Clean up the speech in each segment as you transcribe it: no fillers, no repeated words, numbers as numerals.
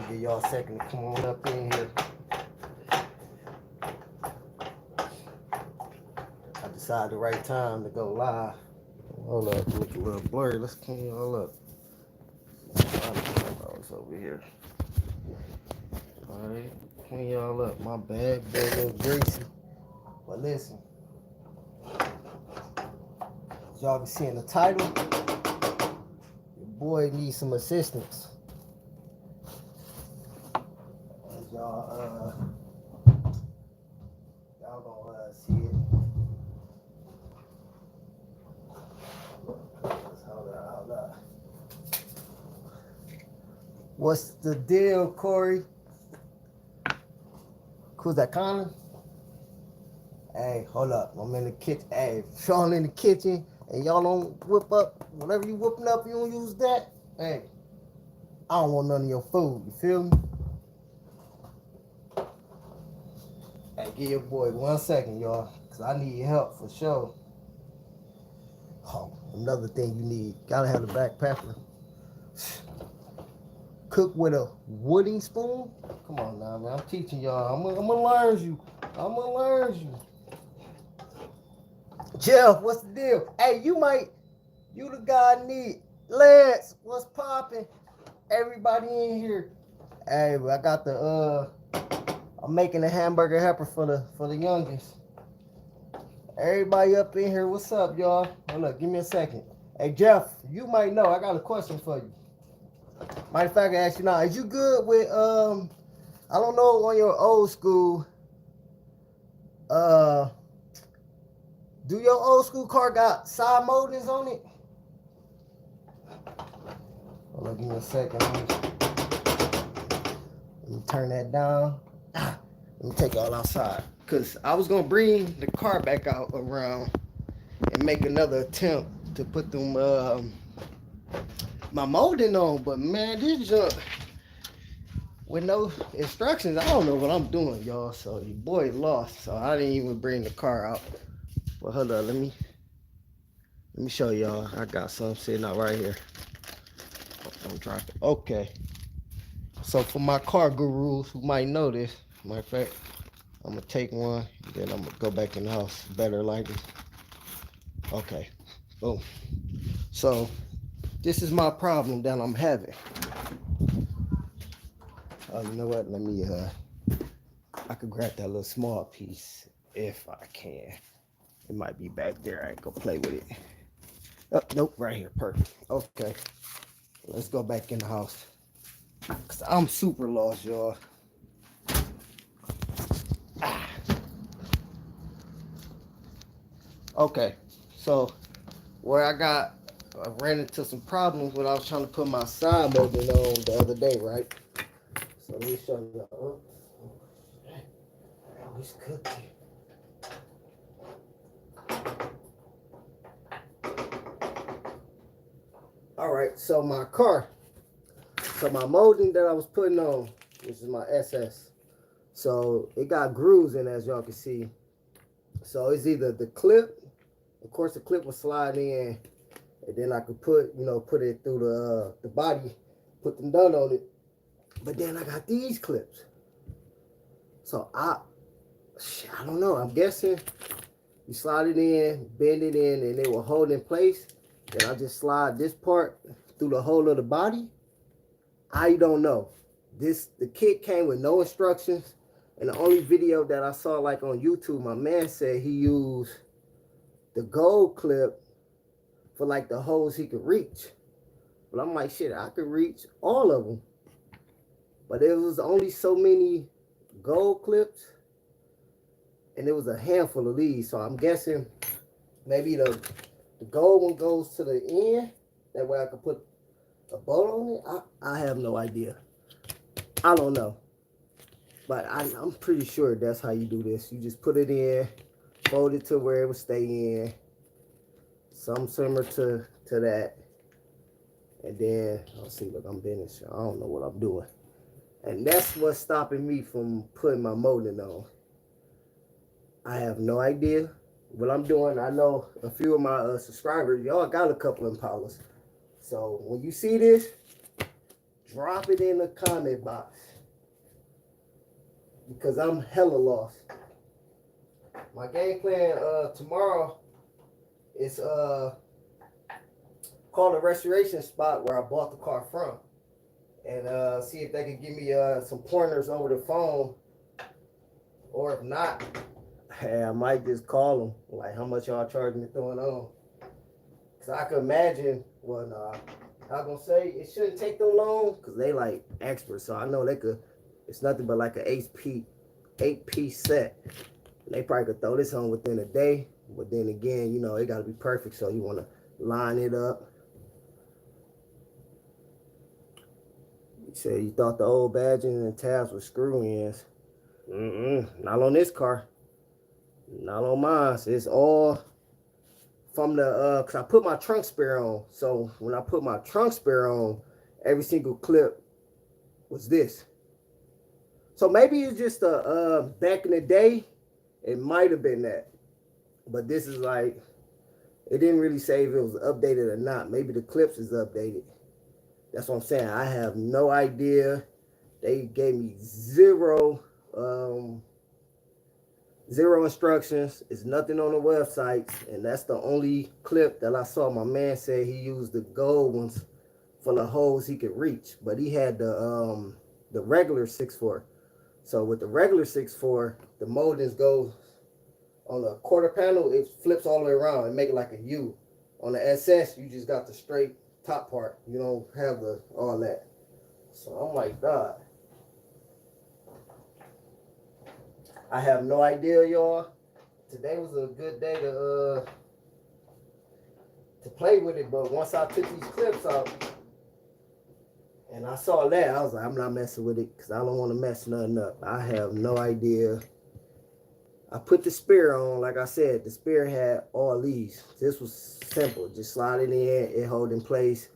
Give y'all a second to come on up in here. I decided the right time to go live. Hold up, look a little blurry. Let's clean y'all up. It's over here. Alright, clean y'all up. My bad, a little greasy. But listen, as y'all can see in the title, your boy needs some assistance. As y'all gonna see it. Hold up. What's the deal, Corey? Who's that, Connor? Hey, hold up. I'm in the kitchen. Hey, if y'all in the kitchen and y'all don't whip up, whatever you whipping up, you don't use that. Hey, I don't want none of your food. You feel me? Hey, give your boy 1 second, y'all, because I need help for sure. Oh, another thing you need. Gotta have the black pepper. Cook with a wooden spoon? Come on now, man. I'm teaching y'all. I'm gonna learn you. Jeff, what's the deal? Hey, you the guy I need. Lance, what's popping? Everybody in here. Hey, I got I'm making a hamburger helper for the youngest. Everybody up in here, what's up, y'all? Hold up, give me a second. Hey, Jeff, you might know, I got a question for you. Matter of fact, I ask you now, is you good with, I don't know, on your old school, do your old school car got side moldings on it? Hold on, give me a second. Let me turn that down. Let me take y'all outside. Because I was going to bring the car back out around and make another attempt to put them, my molding on. But man, this junk, with no instructions, I don't know what I'm doing, y'all. So your boy lost. So I didn't even bring the car out. Well, hold on, let me show y'all. I got some sitting out right here. Don't drop it. Okay. So for my car gurus who might know this, matter of fact, I'm gonna take one, then I'm gonna go back in the house. Better like it. Okay. Boom. So this is my problem that I'm having. Oh, you know what? Let me I could grab that little small piece if I can. It might be back there. I ain't gonna play with it. Oh, nope, right here. Perfect. Okay. Let's go back in the house. Cause I'm super lost, y'all. Okay. So where I ran into some problems when I was trying to put my side molding on the other day, right? So let me show you. It's cooking. All right, so my molding that I was putting on, this is my SS. So it got grooves in, as y'all can see. So it's either the clip, of course the clip will slide in, and then I could put it through the body, put them done on it. But then I got these clips. So I don't know. I'm guessing you slide it in, bend it in, and it will hold in place. Then I just slide this part through the whole of the body. I don't know. The kit came with no instructions. And the only video that I saw like on YouTube, my man said he used the gold clip for like the holes he could reach. But I'm like, shit, I could reach all of them. But there was only so many gold clips. And there was a handful of these. So I'm guessing maybe the gold one goes to the end. That way I could put a bolt on it. I have no idea. I don't know. But I'm pretty sure that's how you do this. You just put it in, fold it to where it will stay in. Some similar to that. And then, let's see, look, I'm bending. I don't know what I'm doing. And that's what's stopping me from putting my molding on. I have no idea what I'm doing. I know a few of my subscribers, y'all got a couple Impalas. So when you see this, drop it in the comment box. Because I'm hella lost. My game plan tomorrow is call a restoration spot where I bought the car from. And see if they can give me some pointers over the phone. Or if not, hey, I might just call them. Like, how much y'all charging me throwing on? Because I can imagine, well, nah, I was going to say it shouldn't take them long because they like experts. So I know they could, it's nothing but like an 8-piece set. They probably could throw this on within a day. But then again, you know, it got to be perfect. So you want to line it up. You said you thought the old badging and tabs were screw-ins. Not on this car. Not on mine. So it's all from the, because I put my trunk spare on. So when I put my trunk spare on, every single clip was this. So maybe it's just back in the day, it might have been that. But this is like, it didn't really say if it was updated or not. Maybe the clips is updated. That's what I'm saying. I have no idea. They gave me zero instructions. It's nothing on the website. And that's the only clip that I saw. My man said he used the gold ones for the holes he could reach. But he had the regular 6.4. So with the regular 6.4, the moldings go on the quarter panel, it flips all the way around and make it like a U. On the SS, you just got the straight top part. You don't have the all that. So I'm like, God. I have no idea, y'all. Today was a good day to play with it, but once I took these clips out and I saw that, I was like, I'm not messing with it because I don't want to mess nothing up. I have no idea. I put the spear on, like I said, the spear had all these. This was simple. Just slide it in, it hold in place.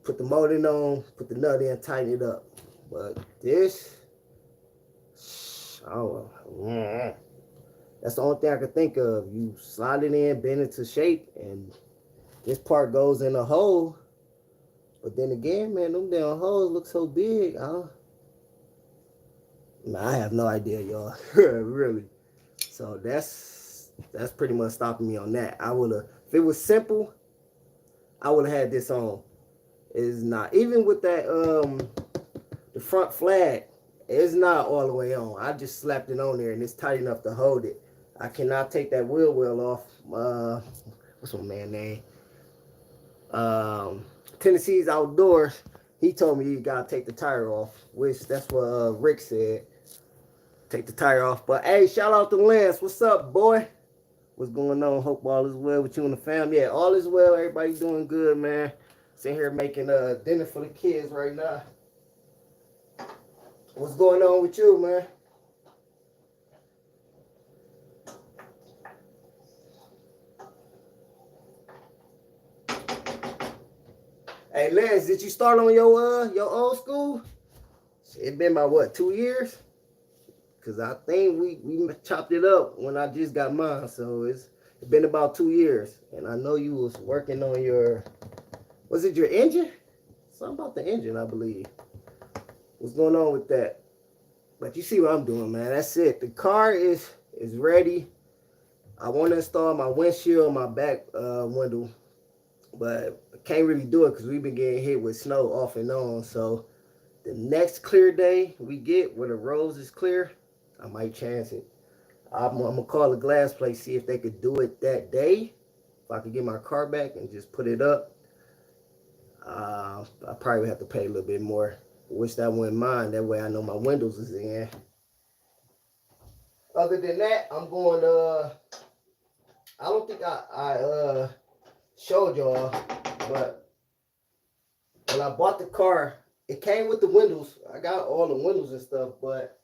Put the molding on, put the nut in, tighten it up. But this, oh, that's the only thing I could think of. You slide it in, bend it to shape, and this part goes in a hole. But then again, man, them damn holes look so big. I have no idea, y'all. Really. So that's pretty much stopping me on that. I would have, if it was simple, I would have had this on. It's not. Even with that the front flag, it's not all the way on. I just slapped it on there and it's tight enough to hold it. I cannot take that wheel well off. What's my man name? Tennessee's Outdoors. He told me you gotta take the tire off, which that's what Rick said. Take the tire off. But hey, shout out to Lance. What's up, boy? What's going on? Hope all is well with you and the family. Yeah, all is well. Everybody doing good, man. Sitting here making dinner for the kids right now. What's going on with you, man? Hey, Lance, did you start on your old school? It been about what, 2 years? Cause I think we chopped it up when I just got mine, so it's been about 2 years. And I know you was working on your, was it your engine? Something about the engine, I believe. What's going on with that? But you see what I'm doing, man. That's it. The car is ready. I want to install my windshield on my back window, but I can't really do it because we've been getting hit with snow off and on. So the next clear day we get where the roads is clear, I might chance it. I'm going to call the glass place, see if they could do it that day. If I could get my car back and just put it up. I probably would have to pay a little bit more. Wish that wasn't mine. That way I know my windows is in. Other than that, I'm going I don't think I showed y'all, but when I bought the car, it came with the windows. I got all the windows and stuff, but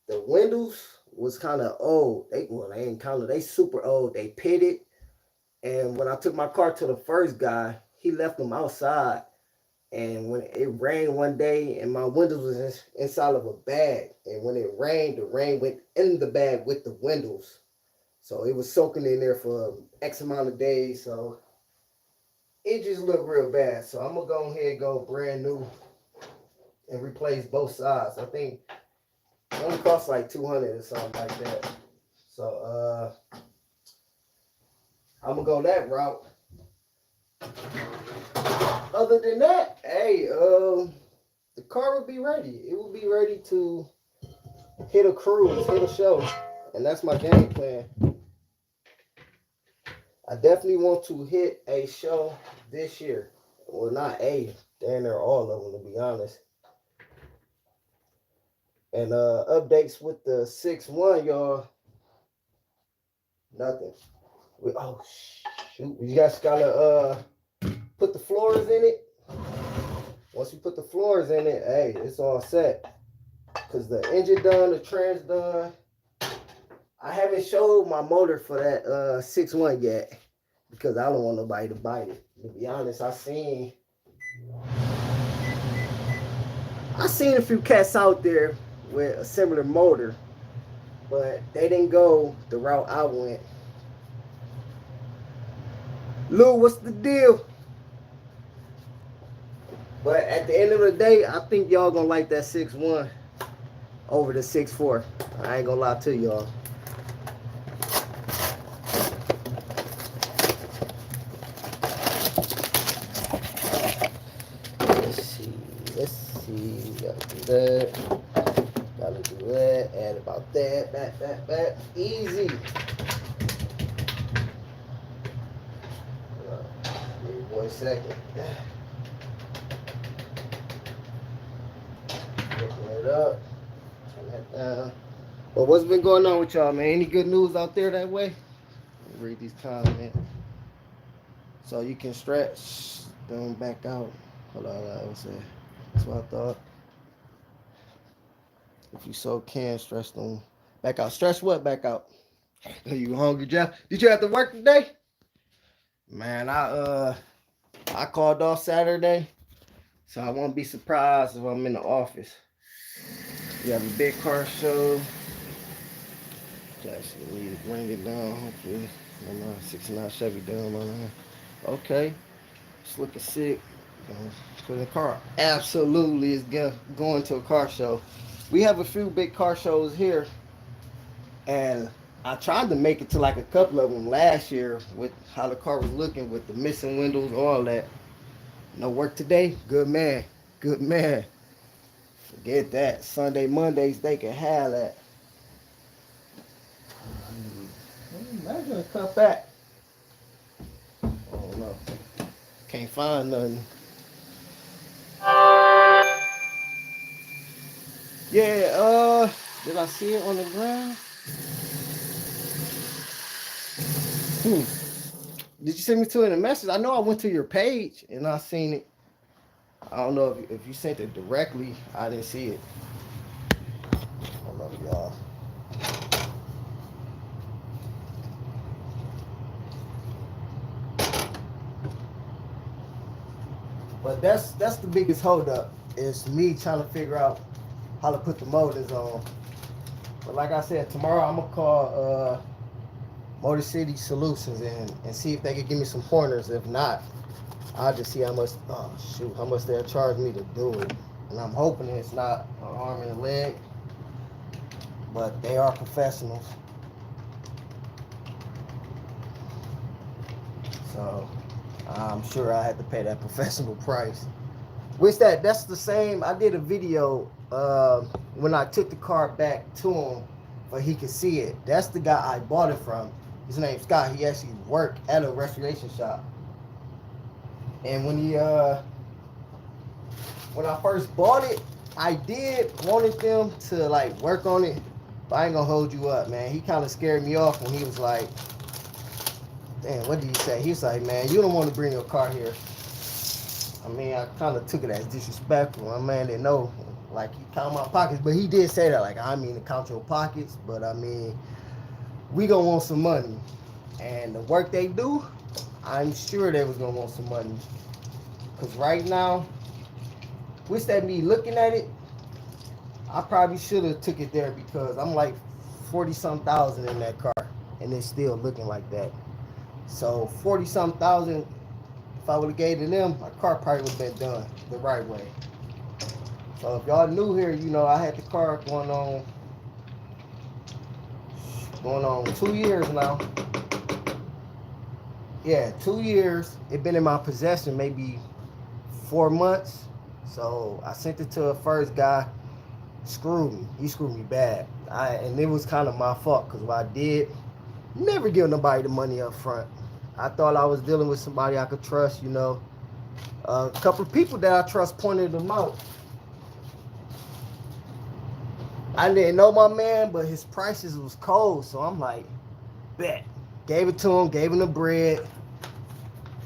the windows was kind of old. They ain't kind of, they super old. They pitted. And when I took my car to the first guy, he left them outside. And when it rained one day and my windows was inside of a bag. And when it rained, the rain went in the bag with the windows. So it was soaking in there for X amount of days. So it just looked real bad. So I'm going to go ahead and go brand new and replace both sides. I think it only costs like 200 or something like that. So I'm gonna go that route. Other than that, hey, the car will be ready. It will be ready to hit a cruise, hit a show, and that's my game plan. I definitely want to hit a show this year. Well, not a, damn near all of them, to be honest. And updates with the 6-1, y'all. Nothing. Oh shoot, you guys gotta put the floors in it. Once you put the floors in it, hey, it's all set. Cause the engine done, the trans done. I haven't showed my motor for that 6-1 yet because I don't want nobody to bite it. To be honest, I seen a few cats out there with a similar motor, but they didn't go the route I went. Lou, what's the deal? But at the end of the day, I think y'all gonna like that 6-1 over the 6-4. I ain't gonna lie to y'all. Let's see. Gotta do that. Gotta do that. Add about that. Back. Easy. Give me 1 second. Open it up. Turn that down. Well, what's been going on with y'all, man? Any good news out there that way? Read these comments. So you can stretch them back out. Hold on, I was saying. That's what I thought. If you so can, stretch them back out. Stretch what back out? Are you hungry, Jeff? Did you have to work today? Man, I called off Saturday, so I won't be surprised if I'm in the office. We have a big car show. Just need to bring it down, hopefully. My 69 Chevy down on there. Okay. It's looking sick. So the car absolutely is going to a car show. We have a few big car shows here, and I tried to make it to like a couple of them last year with how the car was looking with the missing windows, all that. No work today? Good man. Good man. Forget that. Sunday, Mondays, they can have that. Imagine a cut back. I don't know. Can't find nothing. Yeah, did I see it on the ground? Did you send me to it in a message? I know I went to your page and I seen it. I don't know if you sent it directly. I didn't see it. I love y'all. But that's the biggest holdup is me trying to figure out how to put the motors on. But like I said, tomorrow I'm gonna call Motor City Solutions and see if they can give me some pointers. If not, I'll just see how much they'll charge me to do it. And I'm hoping it's not an arm and a leg, but they are professionals. So I'm sure I had to pay that professional price. Which that's the same. I did a video when I took the car back to him, but he could see it. That's the guy I bought it from. His name's Scott. He actually worked at a restoration shop. And when I first bought it, I wanted them to like work on it, but I ain't gonna hold you up, man. He kind of scared me off when he was like, damn, what did he say? He was like, man, you don't want to bring your car here. I mean, I kind of took it as disrespectful. My man didn't know, like, he count my pockets, but he did say that, like, I mean to count your pockets, but I mean, we gonna want some money. And the work they do, I'm sure they was gonna want some money. Cause right now, wish that me looking at it, I probably should have took it there because I'm like 40-some thousand in that car, and it's still looking like that. So 40-some thousand, if I would have gave to them, my car probably would have been done the right way. So if y'all new here, you know I had the car going on 2 years now. Yeah, 2 years. It been in my possession maybe 4 months. So I sent it to a first guy. Screwed me. He screwed me bad. And it was kind of my fault because what I did, never give nobody the money up front. I thought I was dealing with somebody I could trust, you know. A couple of people that I trust pointed them out. I didn't know my man, but his prices was cold. So I'm like, bet. Gave it to him, gave him the bread.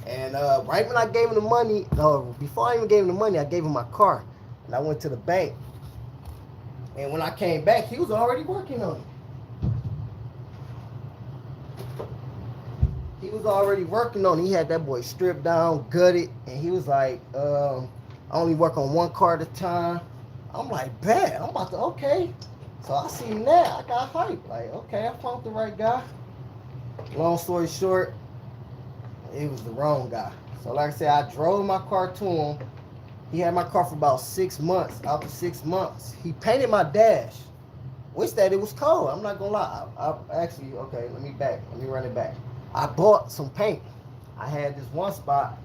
And right when I gave him the money, before I even gave him the money, I gave him my car. And I went to the bank. And when I came back, he was already working on it. He was already working on it. He had that boy stripped down, gutted. And he was like, I only work on one car at a time. I'm like, bet. I'm about to, okay. So I seen that. I got hyped. Like, okay, I found the right guy. Long story short, it was the wrong guy. So like I said, I drove my car to him. He had my car for about 6 months. After 6 months, he painted my dash. Wish that it was cold. I'm not gonna lie. I actually, okay, let me run it back. I bought some paint. I had this one spot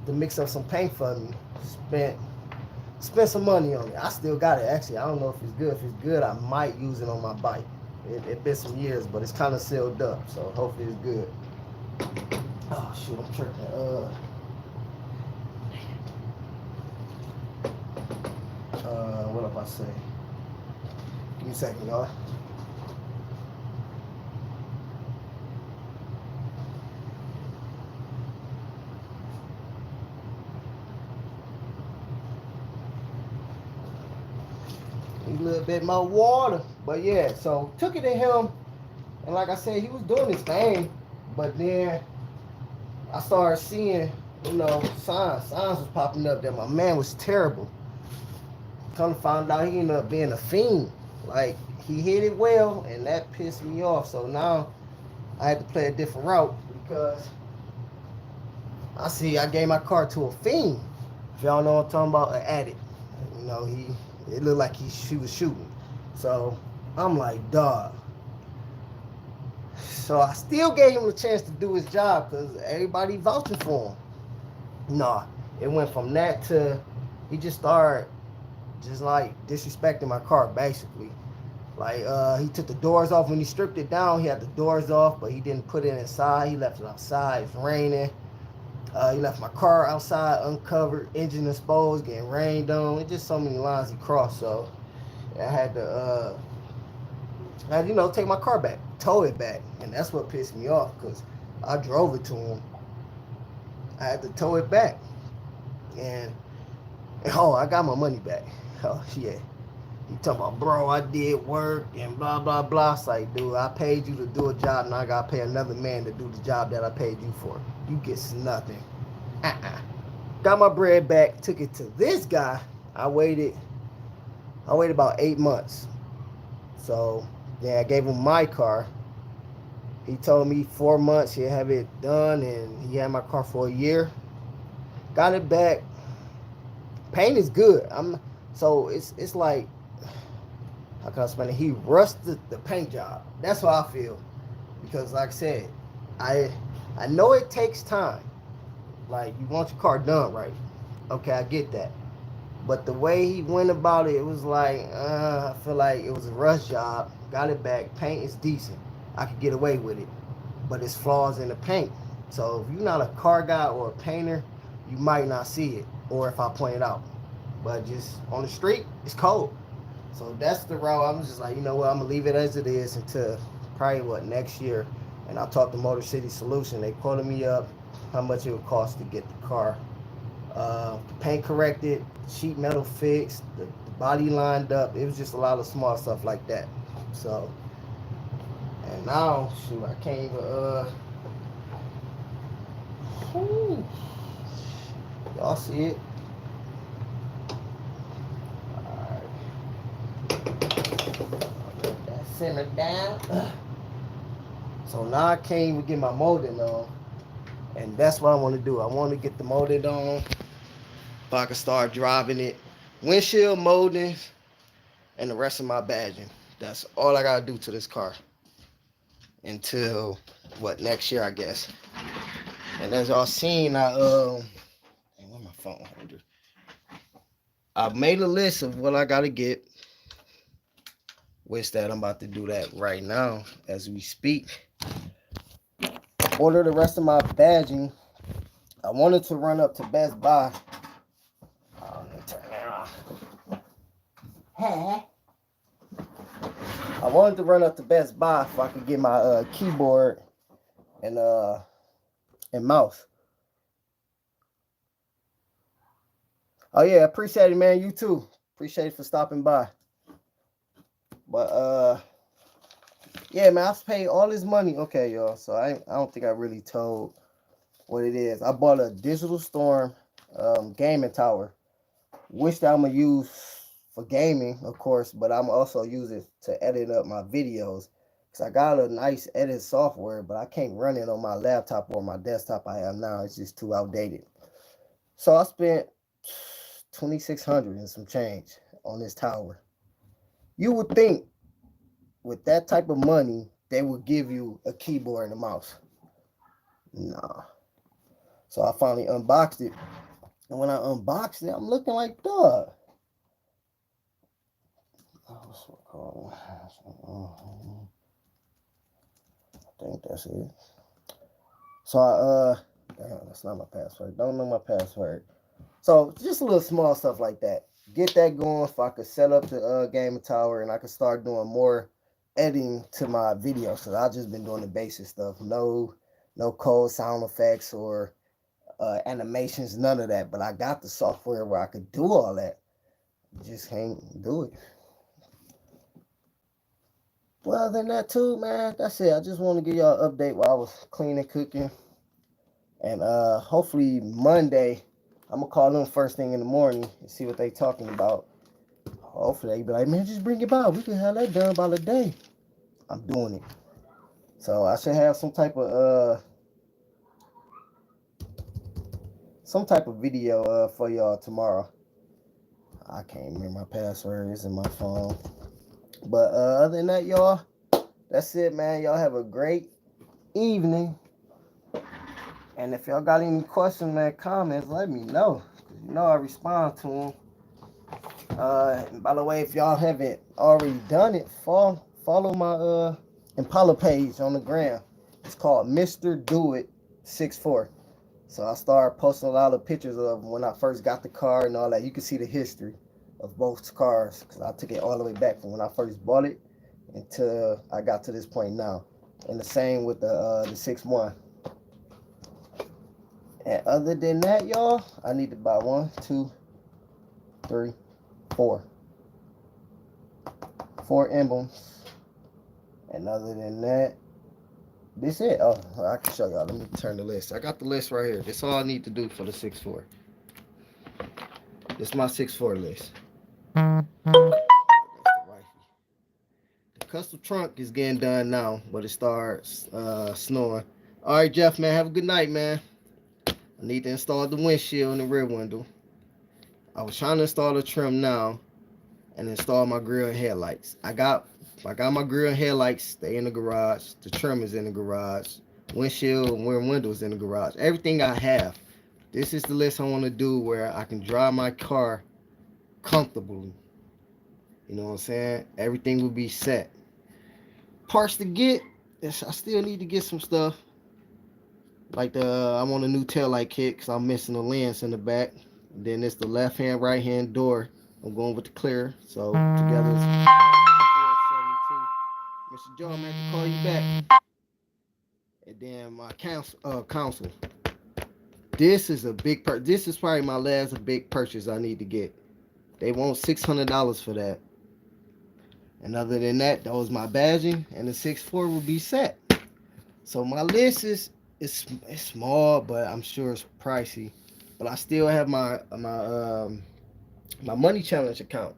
to mix up some paint for me. Spent some money on it. I still got it actually. I don't know if it's good. If it's good, I might use it on my bike. It been some years, but it's kind of sealed up, so hopefully it's good. Oh shoot, I'm tripping. What am I saying? Give me a second, y'all. Need a little bit more water. But yeah, so took it to him, and like I said, he was doing his thing, but then I started seeing, you know, signs was popping up that my man was terrible. Come to find out, he ended up being a fiend. Like, he hit it well, and that pissed me off. So now I had to play a different route because I gave my car to a fiend. If y'all know what I'm talking about, an addict. You know, it looked like she was shooting. So I'm like, dog. So I still gave him a chance to do his job because everybody vouching for him. Nah, it went from that to he just started just like disrespecting my car basically. Like he took the doors off when he stripped it down. He had the doors off, but he didn't put it inside. He left it outside. It's raining. He left my car outside, uncovered, engine exposed, getting rained on. It's just so many lines he crossed. So I had to, take my car back, tow it back, and that's what pissed me off because I drove it to him. I had to tow it back, and I got my money back. Oh yeah. He talking about, bro, I did work and blah, blah, blah. It's like, dude, I paid you to do a job, and I got to pay another man to do the job that I paid you for. You get nothing. Got my bread back, took it to this guy. I waited about 8 months. So, yeah, I gave him my car. He told me 4 months he'd have it done, and he had my car for a year. Got it back. Paint is good. So it's like, how can I explain it? He rushed the paint job. That's how I feel. Because like I said, I know it takes time. Like, you want your car done right. Okay, I get that. But the way he went about it, it was like, I feel like it was a rush job. Got it back. Paint is decent. I could get away with it. But it's flaws in the paint. So if you're not a car guy or a painter, you might not see it. Or if I point it out. But just on the street, it's cold. So that's the route. I'm just like, you know what, I'm going to leave it as it is until probably, next year. And I talked to Motor City Solution. They quoted me up how much it would cost to get the car paint corrected, sheet metal fixed, the body lined up. It was just a lot of small stuff like that. So, and now, shoot, I can't even, y'all see it? Simmer down. So now I can't even get my molding on. And that's what I want to do. I want to get the molding on so I can start driving it. windshield molding, and the rest of my badging. That's all I gotta do to this car until next year, I guess. And as y'all seen, where's my phone holder? I made a list of what I gotta get. Which that I'm about to do that right now as we speak. Order the rest of my badging. I wanted to run up to Best Buy. Oh, let me turn that off. Hey. I wanted to run up to Best Buy if I could get my keyboard and mouse. Oh yeah, appreciate it, man. You too. Appreciate it for stopping by. But yeah, man, I've paid all this money. Okay, y'all. So I don't think I really told what it is. I bought a Digital Storm gaming tower, which I'm gonna use for gaming, of course, but I'm also use it to edit up my videos. Cause I got a nice edit software, but I can't run it on my laptop or my desktop I have now. It's just too outdated. So I spent $2,600 and some change on this tower. You would think with that type of money, they would give you a keyboard and a mouse. Nah. So I finally unboxed it. And when I unboxed it, I'm looking like, dog. I think that's it. So damn, that's not my password. Don't know my password. So just a little small stuff like that. Get that going if I could set up the gaming tower and I could start doing more editing to my videos. Cause I've just been doing the basic stuff. No code sound effects or animations, none of that. But I got the software where I could do all that. Just can't do it. Well, other than that too, man, that's it. I just want to give y'all an update while I was cleaning, cooking. And hopefully Monday, I'm going to call them first thing in the morning and see what they talking about. Hopefully they be like, man, just bring it by. We can have that done by the day. I'm doing it. So I should have some type of video for y'all tomorrow. I can't remember my password. It's in my phone. But other than that, y'all, that's it, man. Y'all have a great evening. And if y'all got any questions, man, comments, let me know. You know I respond to them. And by the way, if y'all haven't already done it, follow my Impala page on the gram. It's called Mr. Do It 64. So I started posting a lot of pictures of when I first got the car and all that. You can see the history of both cars because I took it all the way back from when I first bought it until I got to this point now. And the same with the 6-1. And other than that, y'all, I need to buy 1, 2, 3, 4. 4 emblems. And other than that, this it. Oh, I can show y'all. Let me turn the list. I got the list right here. That's all I need to do for the 6-4. This is my 6-4 list. The custom trunk is getting done now, but it starts snowing. All right, Jeff, man, have a good night, man. I need to install the windshield and the rear window. I was trying to install the trim now and install my grill and headlights. I got my grill and headlights. They in the garage. The trim is in the garage. Windshield and rear window is in the garage. Everything I have. This is the list I want to do where I can drive my car comfortably. You know what I'm saying? Everything will be set. Parts to get. I still need to get some stuff. Like I want a new taillight kit because I'm missing the lens in the back. And then it's the left hand, right hand door. I'm going with the clear. So together it's 72. Mr. Joe, I'm going to have to call you back. And then my counsel. This is a big this is probably my last big purchase I need to get. They want $600 for that. And other than that, that was my badging, and the 6-4 will be set. So my list is small, but I'm sure it's pricey. But I still have my money challenge account.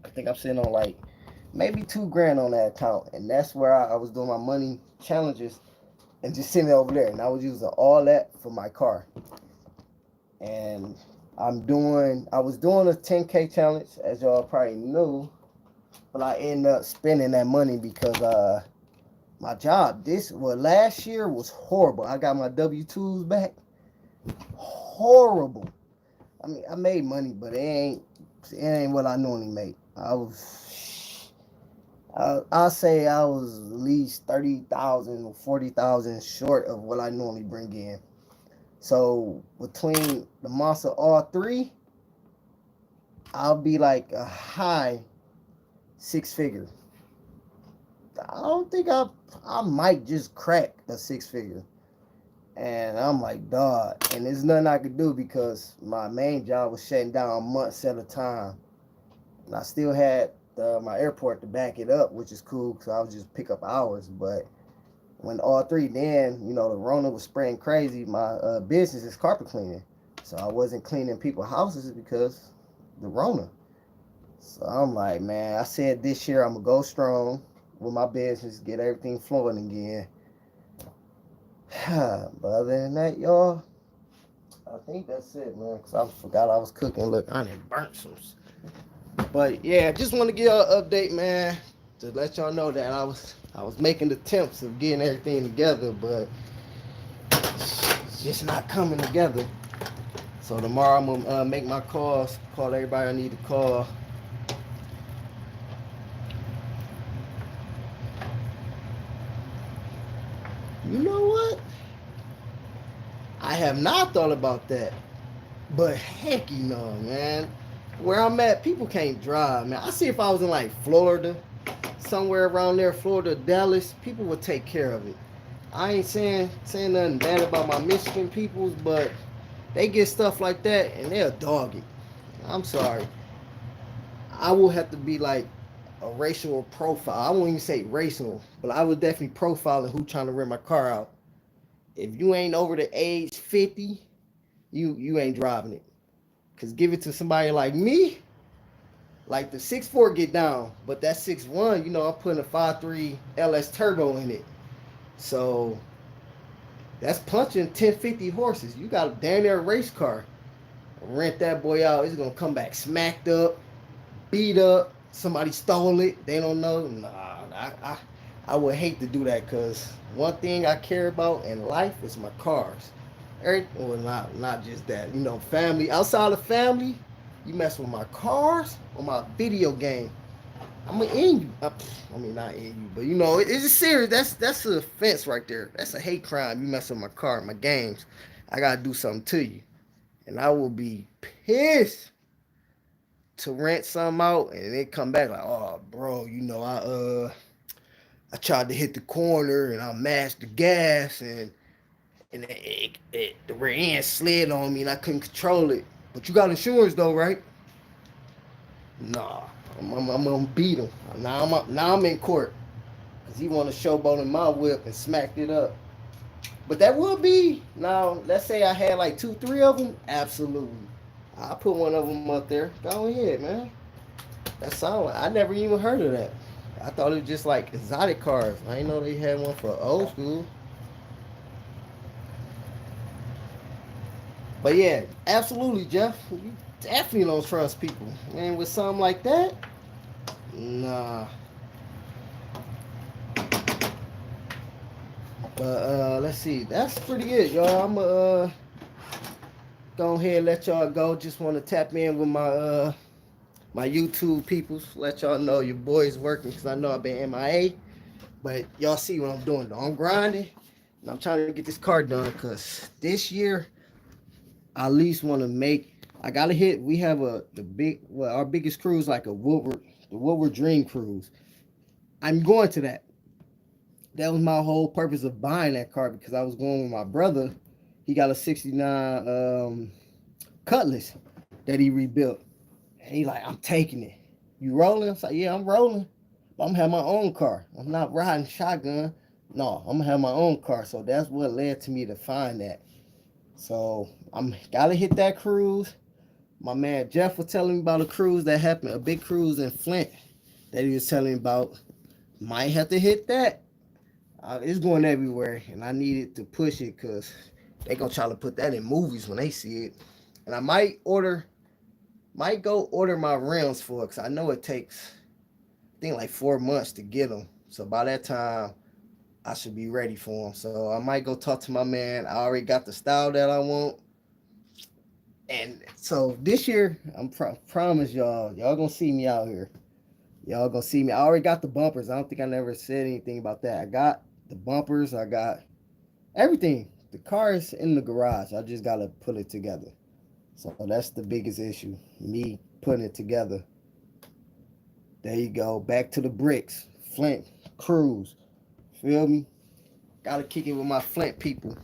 I think I'm sitting on like maybe $2,000 on that account, and that's where I was doing my money challenges and just sitting over there. And I was using all that for my car. And I was doing a 10K challenge, as y'all probably knew, but I ended up spending that money because my job last year was horrible. I got my W-2s back. Horrible. I mean, I made money, but it ain't what I normally make. I'll say I was at least 30,000 or 40,000 short of what I normally bring in. So between the months of all three, I'll be like a high six figure. I don't think I might just crack a six figure. And I'm like, dog. And there's nothing I could do because my main job was shutting down months at a time. And I still had my airport to back it up, which is cool because I would just pick up hours. But when all three, then, the Rona was spreading crazy. My business is carpet cleaning. So I wasn't cleaning people's houses because the Rona. So I'm like, man, I said this year I'm going to go strong with my business, get everything flowing again. But other than that, y'all, I think that's it, man. Because I forgot I was cooking. Look, I done burnt some. But yeah, just want to give y'all an update, man, to let y'all know that I was making attempts of getting everything together, but it's just not coming together. So tomorrow I'm gonna make my calls, call everybody I need to call. You know what? I have not thought about that, but heck, man. Where I'm at, people can't drive, man. I see if I was in like Florida, somewhere around there, Florida, Dallas, people would take care of it. I ain't saying nothing bad about my Michigan peoples, but they get stuff like that and they'll dog it. I'm sorry. I will have to be like a racial profile. I won't even say racial, but I would definitely profile who trying to rent my car out. If you ain't over the age 50, you ain't driving it. Cause give it to somebody like me, like the 6'4" get down, but that 6'1", I'm putting a 5'3" LS turbo in it. So that's punching 1050 horses. You got a damn near race car. Rent that boy out. It's gonna come back smacked up, beat up. Somebody stole it. They don't know. Nah, I would hate to do that because one thing I care about in life is my cars. Well, not just that. Family. Outside of family, you mess with my cars or my video game, I'm gonna end you. I mean, not end you, but it's just serious. That's an offense right there. That's a hate crime. You mess with my car, my games. I gotta do something to you, and I will be pissed to rent some out and then come back like, oh, bro, I tried to hit the corner and I mashed the gas and the rear end slid on me and I couldn't control it. But you got insurance though, right? Nah, I'm gonna beat him. Now I'm in court because he want to showboat in my whip and smacked it up. But that would be now. Let's say I had like 2, 3 of them. Absolutely, I put one of them up there. Go ahead, man. That's all. I never even heard of that. I thought it was just like exotic cars. I didn't know they had one for old school. But yeah, absolutely, Jeff. You definitely don't trust people. And with something like that, nah. But let's see. That's pretty good, y'all. I'm go ahead and let y'all go. Just want to tap in with my YouTube peoples. Let y'all know your boy's working because I know I've been MIA. But y'all see what I'm doing though. I'm grinding and I'm trying to get this car done because this year I at least want to make. I gotta hit. We have our biggest cruise like the Woodward Dream Cruise. I'm going to that. That was my whole purpose of buying that car because I was going with my brother. He got a '69 Cutlass that he rebuilt. And he like, I'm taking it. You rolling? I said, yeah, I'm rolling. But I'm gonna have my own car. I'm not riding shotgun. No, I'm gonna have my own car. So that's what led to me to find that. So I'm gotta hit that cruise. My man Jeff was telling me about a cruise that happened, a big cruise in Flint that he was telling me about. Might have to hit that. It's going everywhere, and I needed to push it because they gonna try to put that in movies when they see it. And I might go order my rims for it, because I know it takes, I think, like 4 months to get them. So by that time, I should be ready for them. So I might go talk to my man. I already got the style that I want. And so this year, I'm promise y'all gonna see me out here. Y'all gonna see me. I already got the bumpers. I don't think I never said anything about that. I got the bumpers. I got everything. The car is in the garage. I just gotta put it together. So that's the biggest issue. Me putting it together. There you go. Back to the bricks. Flint Cruise. Feel me? Gotta kick it with my Flint people.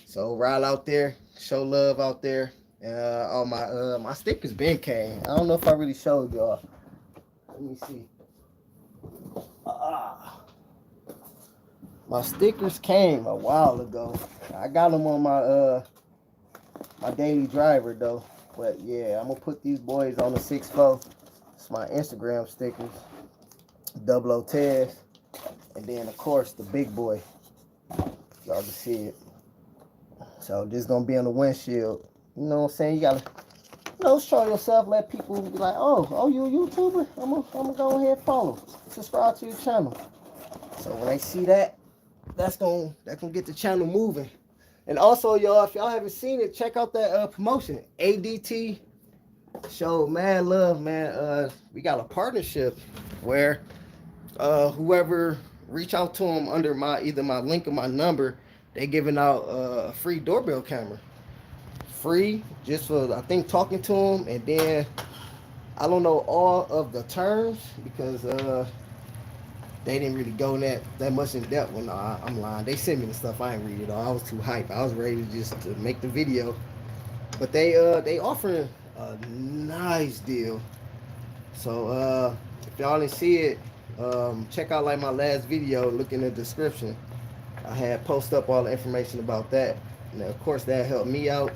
So ride out there, show love out there. All my stickers been came. I don't know if I really showed y'all. Let me see. My stickers came a while ago. I got them on my daily driver though. But yeah, I'm gonna put these boys on the 6-4. It's my Instagram stickers. Double O Tez. And then of course the big boy. Y'all can see it. So this gonna be on the windshield. You know what I'm saying? You gotta, show yourself, let people be like, oh, you a YouTuber? I'm gonna go ahead and follow. Subscribe to your channel. So when they see that, that's gonna get the channel moving. And also, y'all, if y'all haven't seen it, check out that promotion. ADT show mad love, man. We got a partnership where whoever reach out to them under either my link or my number, they giving out a free doorbell camera. Free, just for, I think, talking to them. And then I don't know all of the terms, because they didn't really go in that much in depth. When I'm lying, they sent me the stuff. I ain't read it all. I was too hyped. I was ready to make the video. But they offering a nice deal. So if y'all didn't see it, check out like my last video. Look in the description. I had post up all the information about that. And of course that helped me out,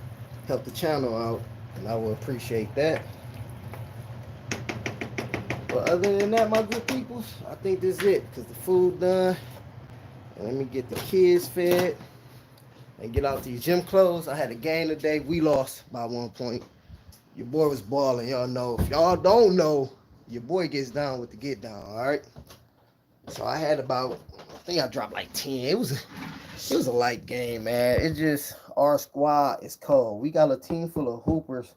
helped the channel out, and I will appreciate that. But other than that, my good peoples, I think this is it, because the food done. And let me get the kids fed and get out these gym clothes. I had a game today. We lost by 1 point. Your boy was balling. Y'all know. If y'all don't know, your boy gets down with the get down, all right? So I had about, I think I dropped like 10. It was a light game, man. It's just, our squad is cold. We got a team full of hoopers,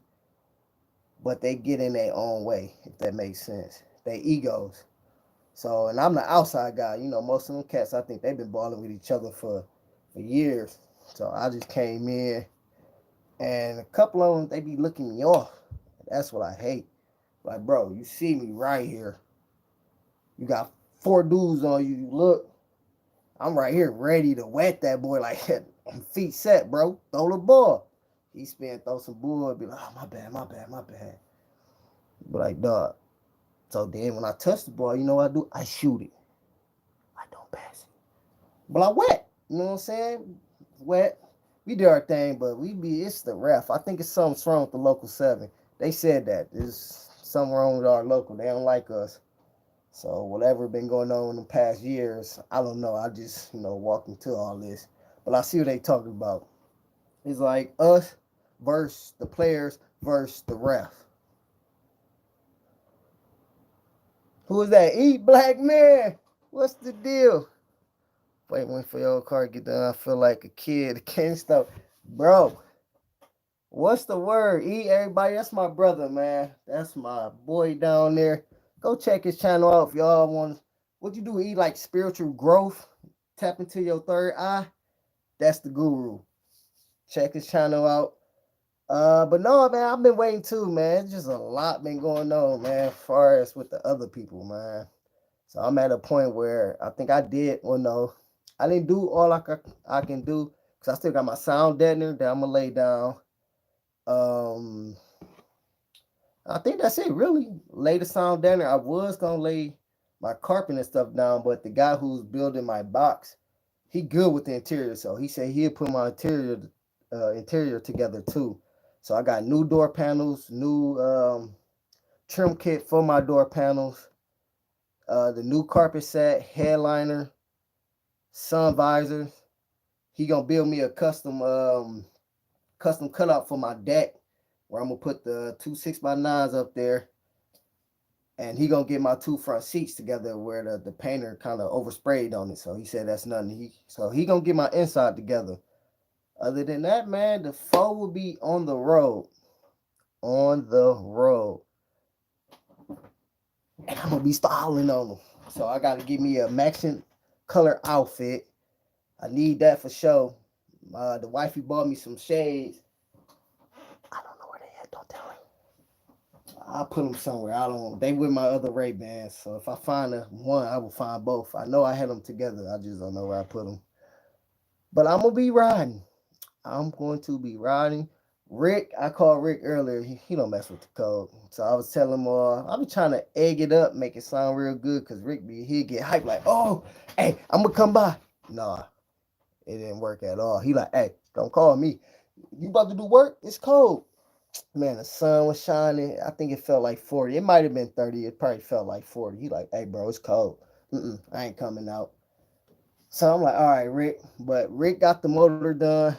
but they get in their own way, if that makes sense. They egos. So, and I'm the outside guy. You know, most of them cats, I think they've been balling with each other for years. So I just came in, and a couple of them, they be looking me off. That's what I hate. Like, bro, you see me right here. You got 4 dudes on you. You look, I'm right here ready to wet that boy, like, feet set, bro. Throw the ball. He spin, throw some bull, be like, oh, my bad. But like, dog. So then when I touch the ball, you know what I do? I shoot it. I don't pass it. But I wet. You know what I'm saying? Wet. We do our thing, but it's the ref. I think it's something wrong with the local 7. They said that. There's something wrong with our local. They don't like us. So whatever been going on in the past years, I don't know. I just, walked into all this. But I see what they talking about. It's like us versus the players versus the ref. Who is that? Eat Black Man. What's the deal? Waiting for your car to get done. I feel like a kid. Can't stop. Bro, what's the word? Eat, everybody. That's my brother, man. That's my boy down there. Go check his channel out if y'all want. What you do? Eat like spiritual growth. Tap into your third eye. That's the guru. Check his channel out. But no, man, I've been waiting too, man. It's just a lot been going on, man, as far as with the other people, man. So I'm at a point where I think I did, no, I didn't do all I can do, because I still got my sound deadener that I'm going to lay down. I think that's it, really. Lay the sound deadener. I was going to lay my carpet and stuff down, but the guy who's building my box, he good with the interior, so he said he'll put my interior together too. So I got new door panels, new trim kit for my door panels, the new carpet set, headliner, sun visors. He gonna build me a custom custom cutout for my deck, where I'm gonna put the 2 6x9s up there, and he gonna get my 2 front seats together where the painter kind of oversprayed on it. So he said that's nothing. So he gonna get my inside together. Other than that, man, the 4 will be on the road. On the road. And I'm gonna be styling on them. So I gotta give me a matching color outfit. I need that for sure. The wifey bought me some shades. I don't know where they at. Don't tell her. I'll put them somewhere. They with my other Ray-Bans. So if I find one, I will find both. I know I had them together. I just don't know where I put them. But I'm gonna be riding. I'm going to be riding. Rick, I called Rick earlier. He don't mess with the code. So I was telling him, I be trying to egg it up, make it sound real good, because Rick he'd get hyped like, oh, hey, I'm going to come by. Nah, it didn't work at all. He like, hey, don't call me. You about to do work? It's cold. Man, the sun was shining. I think it felt like 40. It might have been 30. It probably felt like 40. He like, hey, bro, it's cold. I ain't coming out. So I'm like, all right, Rick. But Rick got the motor done.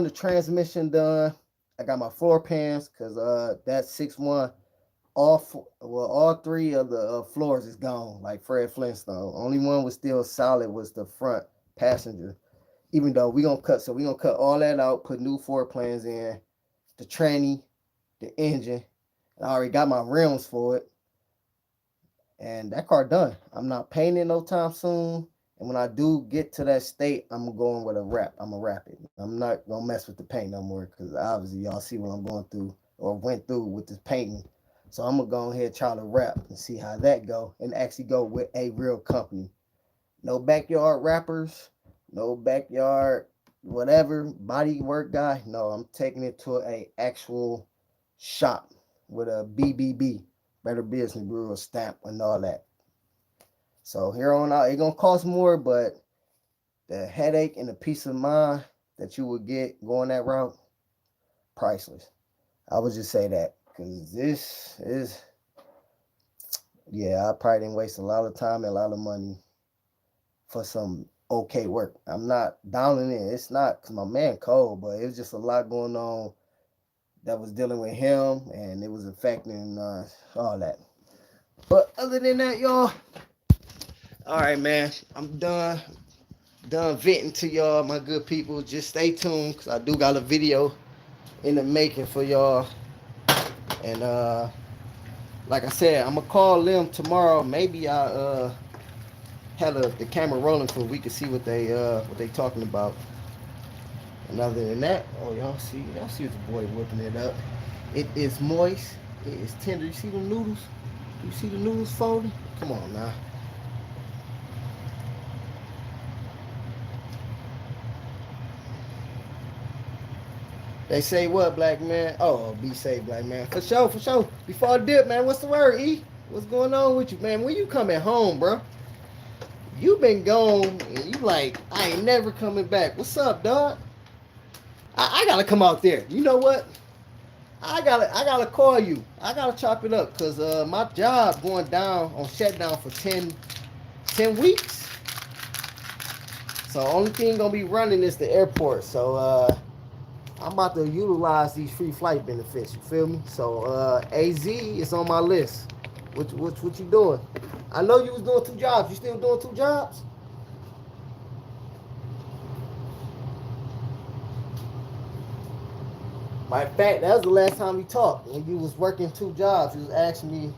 The transmission done. I got my floor pans because that 6-1, all 3 of the floors is gone, like Fred Flintstone. Only one was still solid was the front passenger. Even though we gonna cut all that out, put new floor plans in, the tranny, the engine. I already got my rims for it. And that car done. I'm not painting no time soon. And when I do get to that state, I'm going with a wrap. I'm going to wrap it. I'm not going to mess with the paint no more because obviously y'all see what I'm going through or went through with this painting. So I'm going to go ahead and try to wrap and see how that go and actually go with a real company. No backyard wrappers, no backyard whatever, body work guy. No, I'm taking it to a actual shop with a BBB, Better Business Bureau stamp and all that. So here on out, it's going to cost more, but the headache and the peace of mind that you would get going that route, priceless. I would just say that because this is, I probably didn't waste a lot of time and a lot of money for some okay work. I'm not downing it. It's not because my man cold, but it was just a lot going on that was dealing with him and it was affecting all that. But other than that, y'all, all right, man, I'm done venting to y'all, my good people. Just stay tuned because I do got a video in the making for y'all. And like I said, I'm gonna call them tomorrow. Maybe I had the camera rolling so we can see what they talking about. And other than that, y'all see the boy whipping it up. It is moist. It is tender. You see the noodles? You see the noodles folding? Come on now. They say what, black man? Oh, be safe, black man. For sure. Before I dip, man, what's the word, E? What's going on with you, man? When you coming home, bro? You been gone, and you like, I ain't never coming back. What's up, dog? I gotta come out there. You know what? I gotta call you. I gotta chop it up, cause my job going down on shutdown for 10 weeks. So only thing gonna be running is the airport. So I'm about to utilize these free flight benefits. You feel me? So AZ is on my list. What you doing? I know you was doing 2 jobs. You still doing 2 jobs? Matter of fact, that was the last time we talked. When you was working 2 jobs, you was asking me,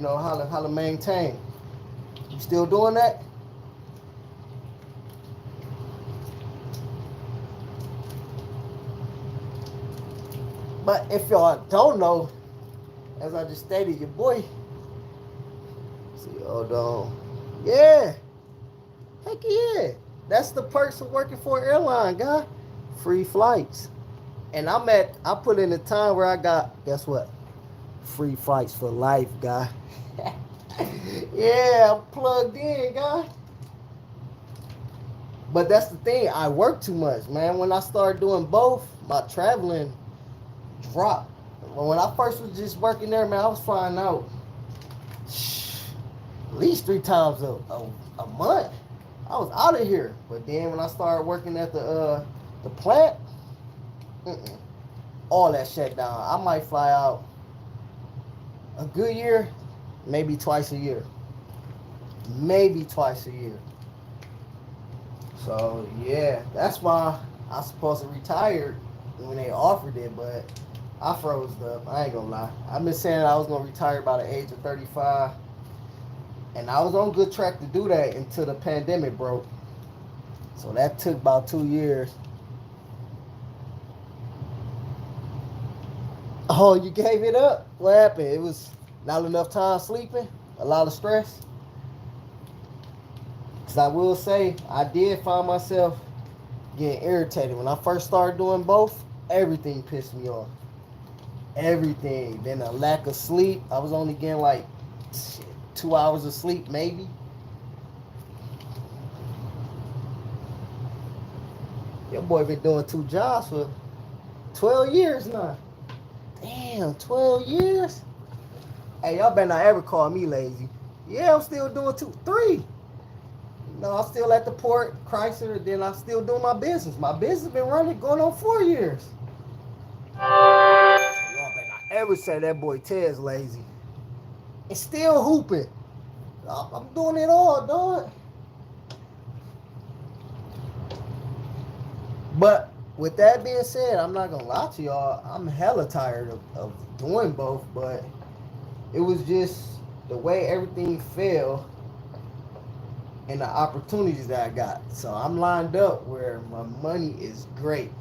how to maintain. You still doing that? But if y'all don't know, as I just stated, your boy. See, hold on. Yeah. Heck yeah. That's the perks of working for an airline, guy. Free flights. And I put in the time where I got, guess what? Free flights for life, guy. Yeah, I'm plugged in, guy. But that's the thing. I work too much, man. When I started doing both, my traveling dropped. When I first was just working there, man, I was flying out at least 3 times a month. I was out of here. But then when I started working at the plant, all that shut down. I might fly out a good year, maybe twice a year. Maybe twice a year. So yeah, that's why I was supposed to retire when they offered it, but I froze up. I ain't gonna lie. I've been saying I was gonna retire by the age of 35, and I was on good track to do that until the pandemic broke. So that took about 2 years. Oh, you gave it up? What happened? It was not enough time sleeping, a lot of stress. Because I will say, I did find myself getting irritated. When I first started doing both, everything pissed me off. Everything. Then a lack of sleep. I was only getting like 2 hours of sleep, maybe. Your boy been doing 2 jobs for 12 years now. Damn, 12 years? Hey, y'all better not ever call me lazy. Yeah, I'm still doing 3. No, I'm still at the port, Chrysler, then I'm still doing my business. My business been running, going on 4 years. So y'all better not ever say that boy Ted's lazy. And still hooping. I'm doing it all, dog. But with that being said, I'm not gonna lie to y'all. I'm hella tired of doing both, but it was just the way everything fell and the opportunities that I got. So I'm lined up where my money is great.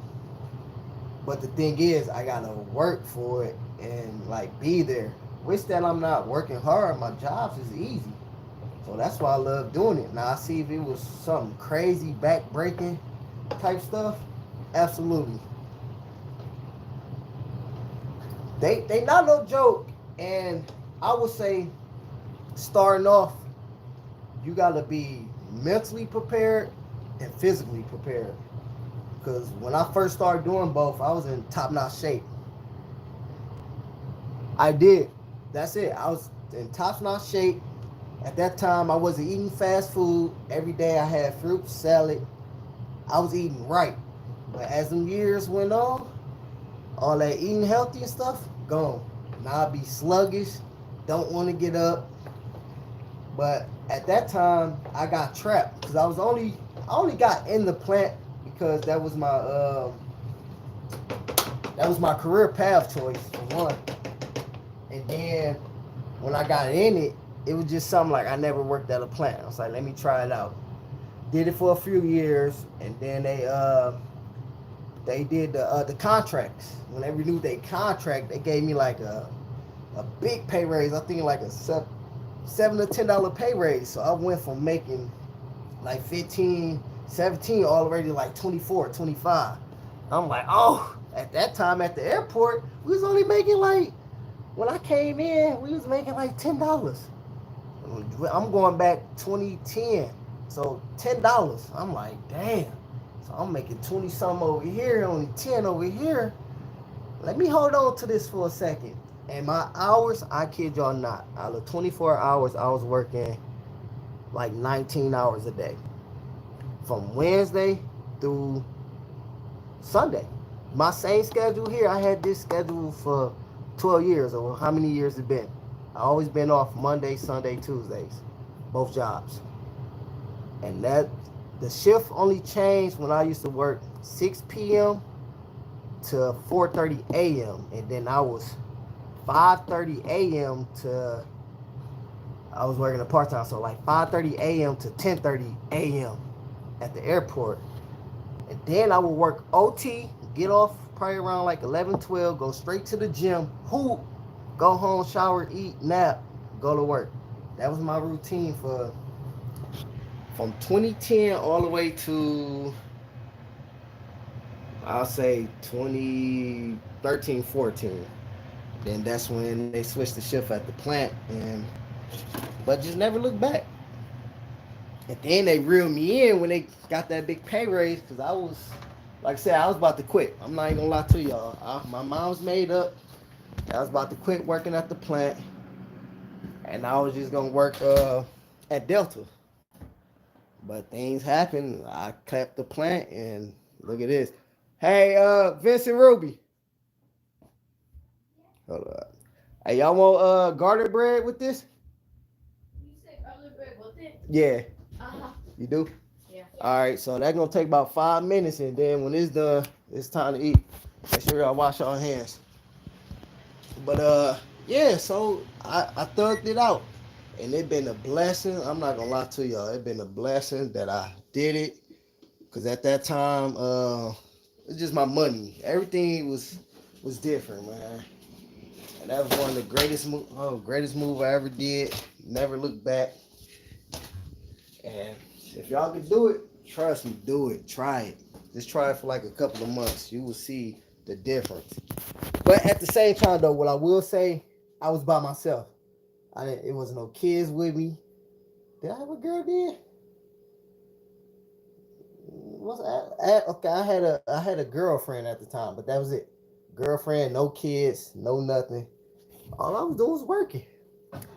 But the thing is, I gotta work for it and like be there. Wish that I'm not working hard. My jobs is easy. So that's why I love doing it. Now I see if it was something crazy, back breaking type stuff, absolutely. They not no joke. And I would say starting off, you gotta be mentally prepared and physically prepared. Because when I first started doing both, I was in top notch shape. I did. That's it. I was in top notch shape. At that time, I wasn't eating fast food. Every day I had fruit, salad. I was eating right. But as them years went on, all that eating healthy and stuff, gone. Now I be sluggish, don't want to get up. But at that time, I got trapped because I only got in the plant because that was my career path choice for one. And then when I got in it, it was just something like I never worked at a plant. I was like, let me try it out. Did it for a few years, and then they did the contracts. When they renewed their contract, they gave me like a big pay raise. I think like a $7 to $10 pay raise. So I went from making like 15, 17 all the way to like 24, 25. I'm like, oh, at that time at the airport, we was only making like, when I came in, we was making like $10. I'm going back 2010. So $10. I'm like, damn. So I'm making 20 something over here, only 10 over here. Let me hold on to this for a second. And my hours, I kid y'all not. Out of 24 hours, I was working like 19 hours a day. From Wednesday through Sunday. My same schedule here, I had this schedule for 12 years, or how many years it been. I always been off Monday, Sunday, Tuesdays. Both jobs. And that the shift only changed when I used to work 6 p.m. to 4:30 a.m. and then I was 5:30 a.m. to I was working a part time, so like 5:30 a.m. to 10:30 a.m. at the airport. And then I would work OT, get off probably around like 11, 12, go straight to the gym, hoop, go home, shower, eat, nap, go to work. That was my routine from 2010 all the way to I'll say 2013, 14. Then that's when they switched the shift at the plant, and but just never looked back. And then they reeled me in when they got that big pay raise because I was, like I said, I was about to quit. I'm not even gonna lie to y'all. My mind was made up. I was about to quit working at the plant, and I was just gonna work at Delta. But things happen. I kept the plant, and look at this. Hey, Vincent Ruby. Hold up. Hey, y'all want garlic bread with this? You said garlic bread with it? Yeah. Uh-huh. You do? Yeah. All right, so that's gonna take about 5 minutes, and then when it's done, it's time to eat. Make sure y'all wash your hands. But yeah, so I thugged it out, and it been a blessing. I'm not gonna lie to y'all, it been a blessing that I did it, cause at that time, it's just my money. Everything was different, man. And that was one of the greatest move I ever did. Never look back. And if y'all can do it, trust me, do it. Try it. Just try it for like a couple of months. You will see the difference. But at the same time, though, what I will say, I was by myself. I didn't. It wasn't no kids with me. Did I have a girl then? Okay? I had a girlfriend at the time, but that was it. Girlfriend, no kids, no nothing. All I was doing was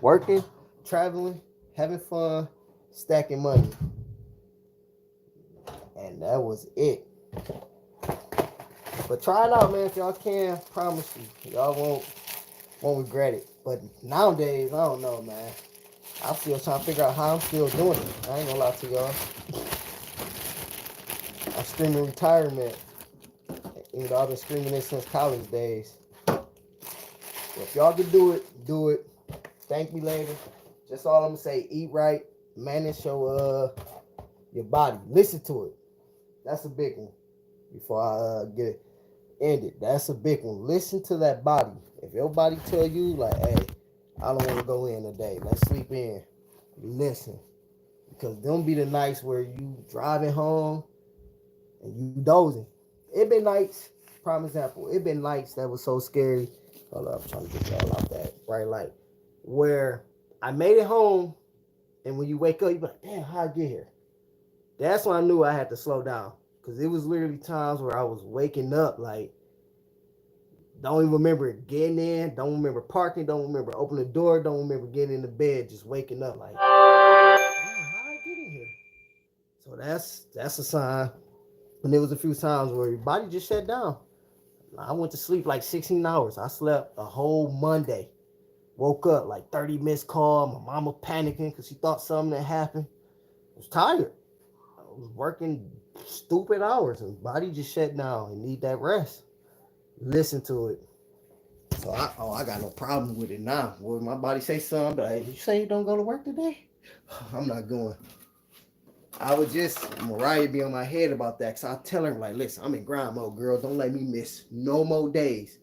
working, traveling, having fun, stacking money, and that was it. But try it out, man. If y'all can, promise you, y'all won't regret it. But nowadays, I don't know, man. I'm still trying to figure out how I'm still doing it. I ain't gonna lie to y'all. I'm screaming retirement. You know, I've been screaming it since college days. So if y'all can do it, do it. Thank me later. Just all I'm gonna say: eat right, manage your body. Listen to it. That's a big one. Before I get it ended, that's a big one. Listen to that body. If your body tell you like, hey, I don't want to go in today, let's sleep in. Listen, because them be the nights where you driving home and you dozing. It been nights. Prime example. It been nights that was so scary. Hold up, I'm trying to get y'all out that bright light. Where I made it home, and when you wake up, you be like, damn, how I get here? That's when I knew I had to slow down. Cause it was literally times where I was waking up like don't even remember getting in, don't remember parking, don't remember opening the door, don't remember getting in the bed, just waking up like, damn, how did I get in here? So that's a sign. And there was a few times where your body just shut down. I went to sleep like 16 hours. I slept a whole Monday. Woke up like 30 missed call. My mama panicking because she thought something had happened. I was tired. I was working stupid hours and body just shut down and need that rest. Listen to it. So I got no problem with it now. Well, my body say something, but hey, you say you don't go to work today? I'm not going. I would just Mariah be on my head about that, cause I tell her like, listen, I'm in grind mode, girl. Don't let me miss no more days.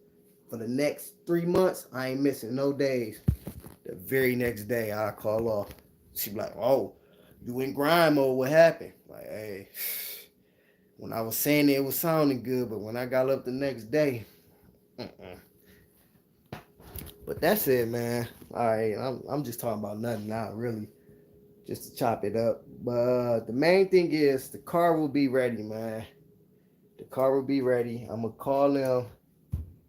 For the next 3 months, I ain't missing no days. The very next day, I call off. She be like, oh, you in grind mode? What happened? Like, hey, when I was saying it was sounding good, but when I got up the next day, But that's it, man. All right, I'm just talking about nothing now, really, just to chop it up. But the main thing is the car will be ready, man. The car will be ready. I'm gonna call them,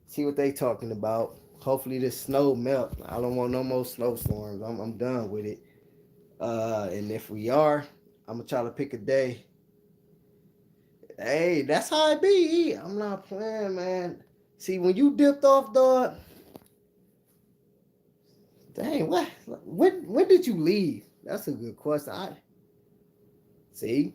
see what they talking about. Hopefully this snow melt. I don't want no more snowstorms. I'm done with it. And if we are, I'm gonna try to pick a day. Hey, that's how it be. I'm not playing, man. See, when you dipped off, dog. Dang, what? When did you leave? That's a good question. I see.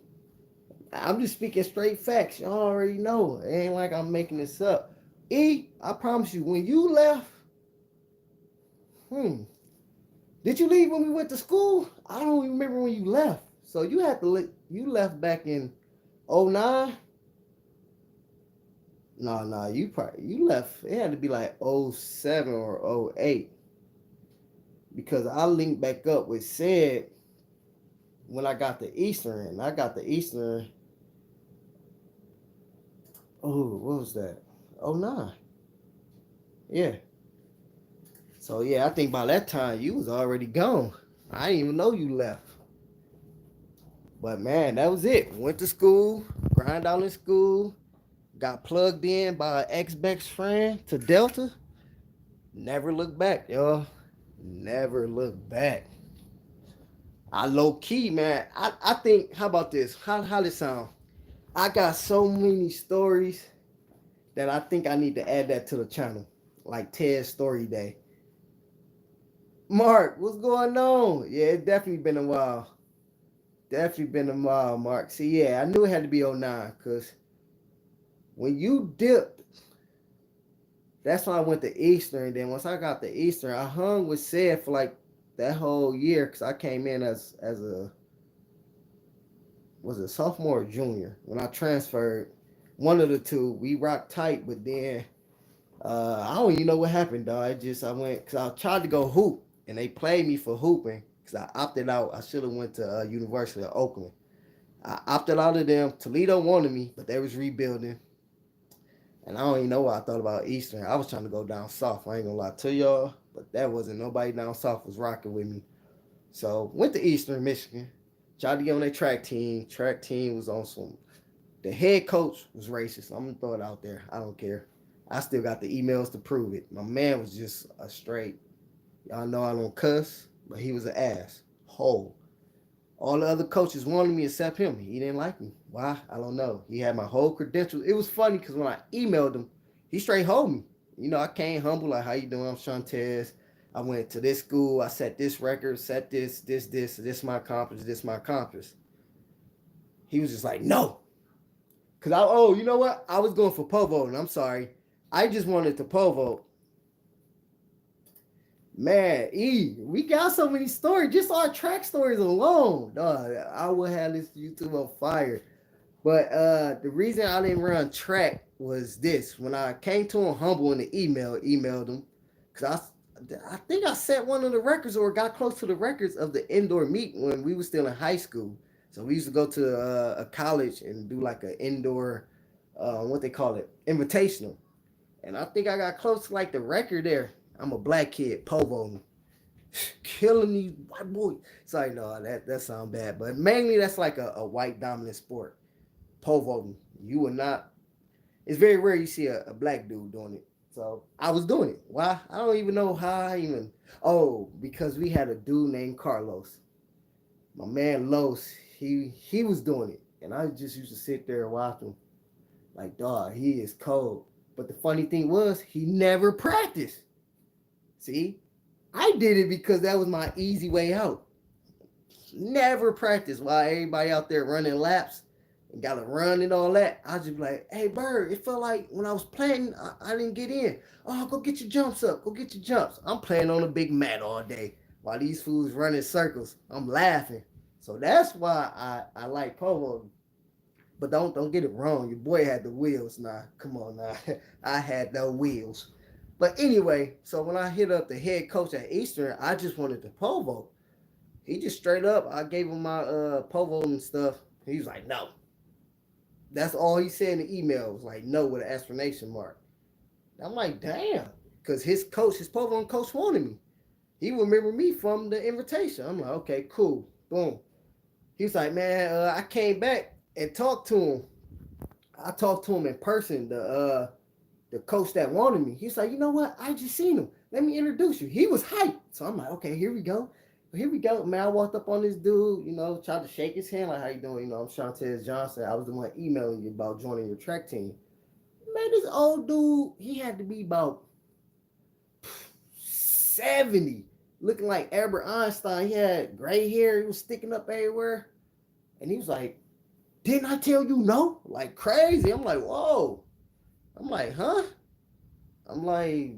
I'm just speaking straight facts. Y'all already know. It ain't like I'm making this up. I promise you, when you left, hmm, did you leave when we went to school? I don't even remember when you left. So you had to you left back in '09. No, you left. It had to be like '07 or '08 because I linked back up with said when I got the Eastern. I got the Eastern. Oh, what was that? '09. Yeah. So yeah, I think by that time you was already gone. I didn't even know you left. But man, that was it. Went to school, grind out in school, got plugged in by an ex-best friend to Delta. Never looked back, y'all. Never looked back. I low key, man. I think, how about this? How this sound? I got so many stories that I think I need to add that to the channel, like Ted's Story Day. Mark, what's going on? Yeah, it's definitely been a while. Definitely been a while, Mark. See, yeah, I knew it had to be '09 because when you dipped, that's when I went to Eastern. And then once I got to Eastern, I hung with Sid for like that whole year because I came in as a was it sophomore or junior when I transferred. One of the two, we rocked tight, but then I don't even know what happened, dog. I went because I tried to go hoop and they played me for hooping because I opted out. I should have went to University of Oakland. I opted out of them. Toledo wanted me, but they was rebuilding. And I don't even know what I thought about Eastern. I was trying to go down south. I ain't gonna lie to y'all, but that wasn't nobody down south was rocking with me. So went to Eastern Michigan. Tried to get on their track team. Track team was on some. The head coach was racist. I'm gonna throw it out there. I don't care. I still got the emails to prove it. My man was just a straight. Y'all know I don't cuss, but he was an ass. Whole. All the other coaches wanted me except him. He didn't like me. Why? I don't know. He had my whole credentials. It was funny because when I emailed him, he straight hold me. You know, I came humble, like, how you doing? I'm Shantez. I went to this school. I set this record, set this my accomplice, this my accomplice. He was just like, no. Because you know what? I was going for pole vaulting. I'm sorry. I just wanted to pole vault. Man, we got so many stories. Just our track stories alone. Dog, I would have this YouTube on fire. But the reason I didn't run track was this. When I came to him humble in the emailed him, because I think I set one of the records or got close to the records of the indoor meet when we were still in high school. So we used to go to a college and do like an indoor, what they call it, invitational. And I think I got close to like the record there. I'm a black kid, pole vaulting, killing these white boys. Sorry, no, that sounds bad, but mainly that's like a white dominant sport. Pole vaulting. You will not. It's very rare you see a black dude doing it. So I was doing it. Why? I don't even know how I even. Oh, because we had a dude named Carlos. My man Los, he was doing it, and I just used to sit there and watch him. Like, dog, he is cold. But the funny thing was, he never practiced. See, I did it because that was my easy way out. Never practiced while everybody out there running laps and got to run and all that. I just be like, hey, Bird, it felt like when I was playing, I didn't get in. Oh, go get your jumps up. Go get your jumps. I'm playing on a big mat all day while these fools running circles. I'm laughing. So that's why I like pole vaulting. But don't get it wrong. Your boy had the wheels. Nah, come on now. I had no wheels. But anyway, so when I hit up the head coach at Eastern, I just wanted to pole vault. He just straight up, I gave him my pole vaulting stuff. He was like, no. That's all he said in the email. It was like, no, with an exclamation mark. I'm like, damn. Because his pole vaulting coach wanted me. He remembered me from the invitation. I'm like, okay, cool. Boom. He was like, man, I came back and talked to him. I talked to him in person, the coach that wanted me. He's like, you know what? I just seen him. Let me introduce you. He was hyped. So I'm like, okay, here we go. Here we go. Man, I walked up on this dude, tried to shake his hand, like, how you doing? I'm Shantez Johnson. I was the one emailing you about joining your track team. Man, this old dude, he had to be about 70, looking like Albert Einstein. He had gray hair. He was sticking up everywhere. And he was like, didn't I tell you no? Like crazy. I'm like, whoa. I'm like, huh? I'm like,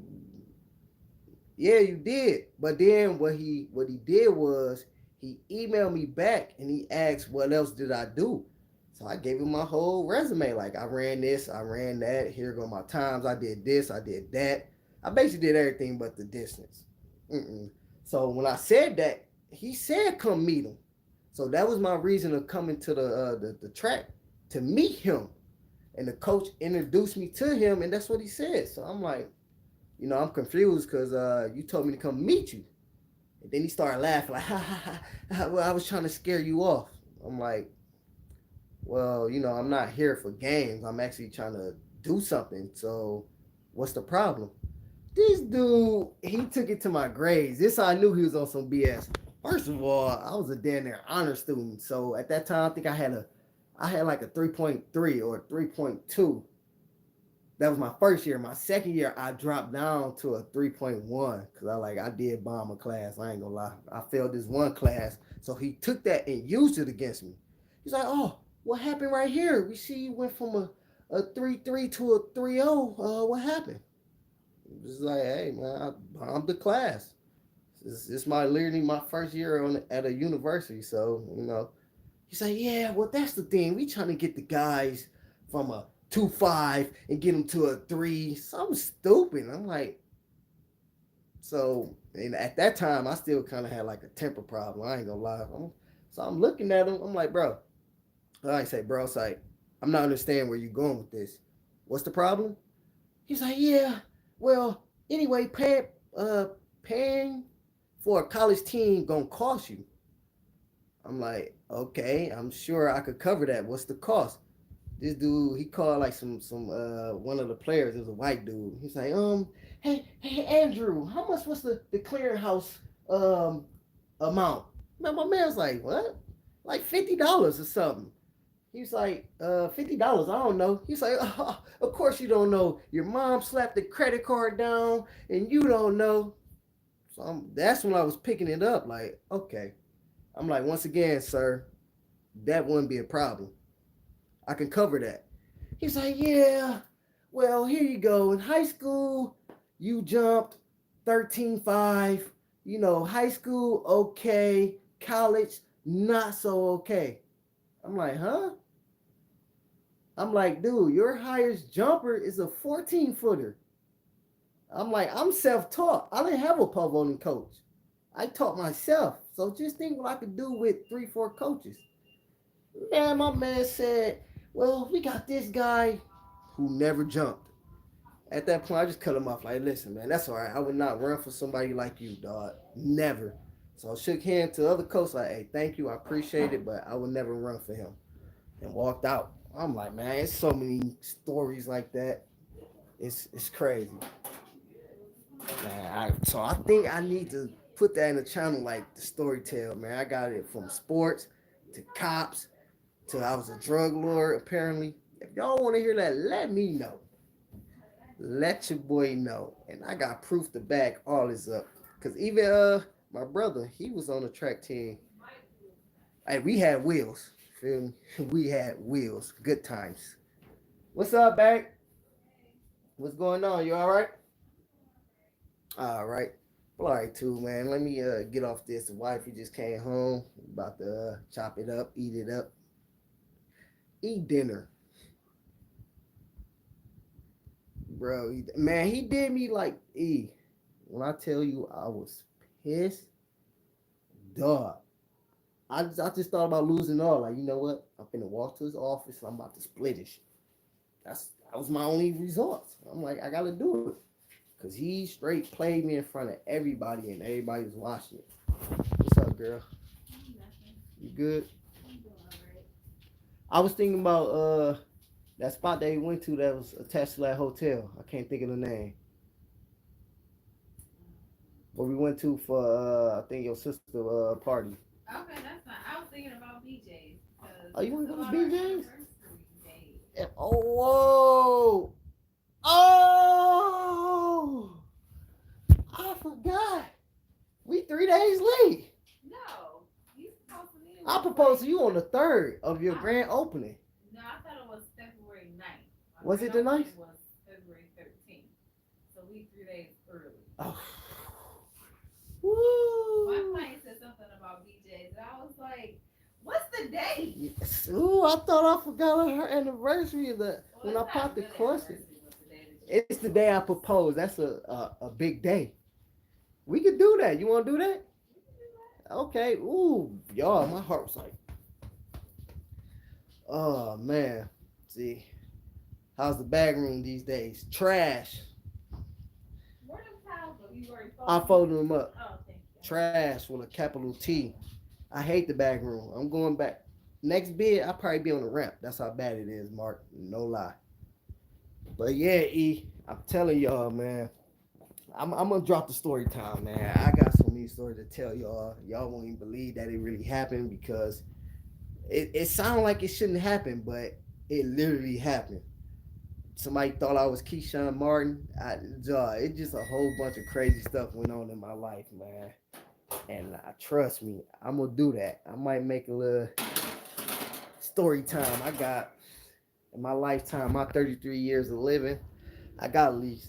yeah, you did. But then what he did was he emailed me back and he asked what else did I do. So I gave him my whole resume. Like, I ran this, I ran that. Here go my times. I did this, I did that. I basically did everything but the distance. So when I said that, he said come meet him. So that was my reason of coming to the track, to meet him. And the coach introduced me to him, and that's what he said. So I'm like, I'm confused because you told me to come meet you. And then he started laughing, like, ha, ha, ha. Well, I was trying to scare you off. I'm like, well, I'm not here for games. I'm actually trying to do something. So what's the problem? This dude, he took it to my grades. This how I knew he was on some BS. First of all, I was a damn near honor student. So at that time, I think I had like a 3.3 or 3.2. That was my first year. My second year, I dropped down to a 3.1 because I did bomb a class. I ain't gonna lie. I failed this one class. So he took that and used it against me. He's like, oh, what happened right here? We see you went from a 3.3 to a 3.0. What happened? It's like, hey man, I bombed the class. It's my literally my first year at a university. So, he's like, yeah, well that's the thing. We trying to get the guys from a 2.5 and get them to a 3. Something stupid. I'm like, so and at that time I still kind of had like a temper problem. I ain't gonna lie. So I'm looking at him. I'm like, bro. I say, bro, it's like, I'm not understanding where you're going with this. What's the problem? He's like, yeah, well, anyway, paying for a college team gonna cost you. I'm like, okay, I'm sure I could cover that. What's the cost? This dude, he called like some one of the players. It was a white dude. He's like, hey Andrew, how much was the clearinghouse amount? Man, my man's like, what? Like $50 or something. He's like, $50. I don't know. He's like, oh, of course you don't know. Your mom slapped the credit card down, and you don't know. So that's when I was picking it up. Like, okay. I'm like, once again, sir, that wouldn't be a problem. I can cover that. He's like, yeah, well, here you go. In high school, you jumped 13.5. High school, okay. College, not so okay. I'm like, huh? I'm like, dude, your highest jumper is a 14-footer. I'm like, I'm self-taught. I didn't have a pole vaulting coach. I taught myself. So just think what I could do with 3, 4 coaches. Man, my man said, well, we got this guy who never jumped. At that point, I just cut him off. Like, listen, man, that's all right. I would not run for somebody like you, dog. Never. So I shook hands to the other coach, like, hey, thank you. I appreciate it, but I would never run for him. And walked out. I'm like, man, it's so many stories like that. It's crazy. Man, so I think I need to put that in the channel, like the story tell, man. I got it from sports to cops to I was a drug lord, apparently. If y'all want to hear that, let me know. Let your boy know. And I got proof to back all this up. Because even my brother, he was on the track team. Hey, we had wheels. Feel me? We had wheels. Good times. What's up, babe? What's going on? You all right? All right. Well, all right, too, man. Let me get off this. The wife, he just came home. About to chop it up, eat it up, eat dinner. Bro, man, he did me like E. When I tell you I was pissed, dog. I just thought about losing all. Like, you know what? I'm finna walk to his office. I'm about to split his shit. That was my only resort. I'm like, I gotta do it. Cause he straight played me in front of everybody and everybody was watching it. What's up, girl? You good? I was thinking about that spot that he went to that was attached to that hotel. I can't think of the name. Where we went to for I think your sister party. Okay, that's fine. I was thinking about BJ's. Oh, you want to go to BJ's? BJ's? Yeah. Oh, whoa! Oh! I forgot. We 3 days late. No, you supposed to be. I proposed to you on the 3rd of your grand opening. No, I thought it was February 9th. Was it the 9th? It was February 13th. So we 3 days early. Oh. My Woo! client said something about BJ's, and I was like, "What's the date?" Yes. Ooh, I thought I forgot her anniversary of the Well, when it's I not popped the really question. anniversary, but the day that you- It's the day I proposed. That's a big day. We could do that. You want to do that? Okay. Ooh, y'all, my heart was like, oh man. See, how's the bag room these days? Trash. Where them towels go? You already I folded? folded them up. Oh, thank you. Trash with a capital T. I hate the bag room. I'm going back. Next bid, I'll probably be on the ramp. That's how bad it is, Mark. No lie. But yeah, E, I'm telling y'all, man. I'm gonna drop the story time, man. I got so many stories to tell y'all. Y'all won't even believe that it really happened because it sounded like it shouldn't happen, but it literally happened. Somebody thought I was Keyshawn Martin. It just a whole bunch of crazy stuff went on in my life, man. And trust me, I'm gonna do that. I might make a little story time. I got in my lifetime, my 33 years of living, I got at least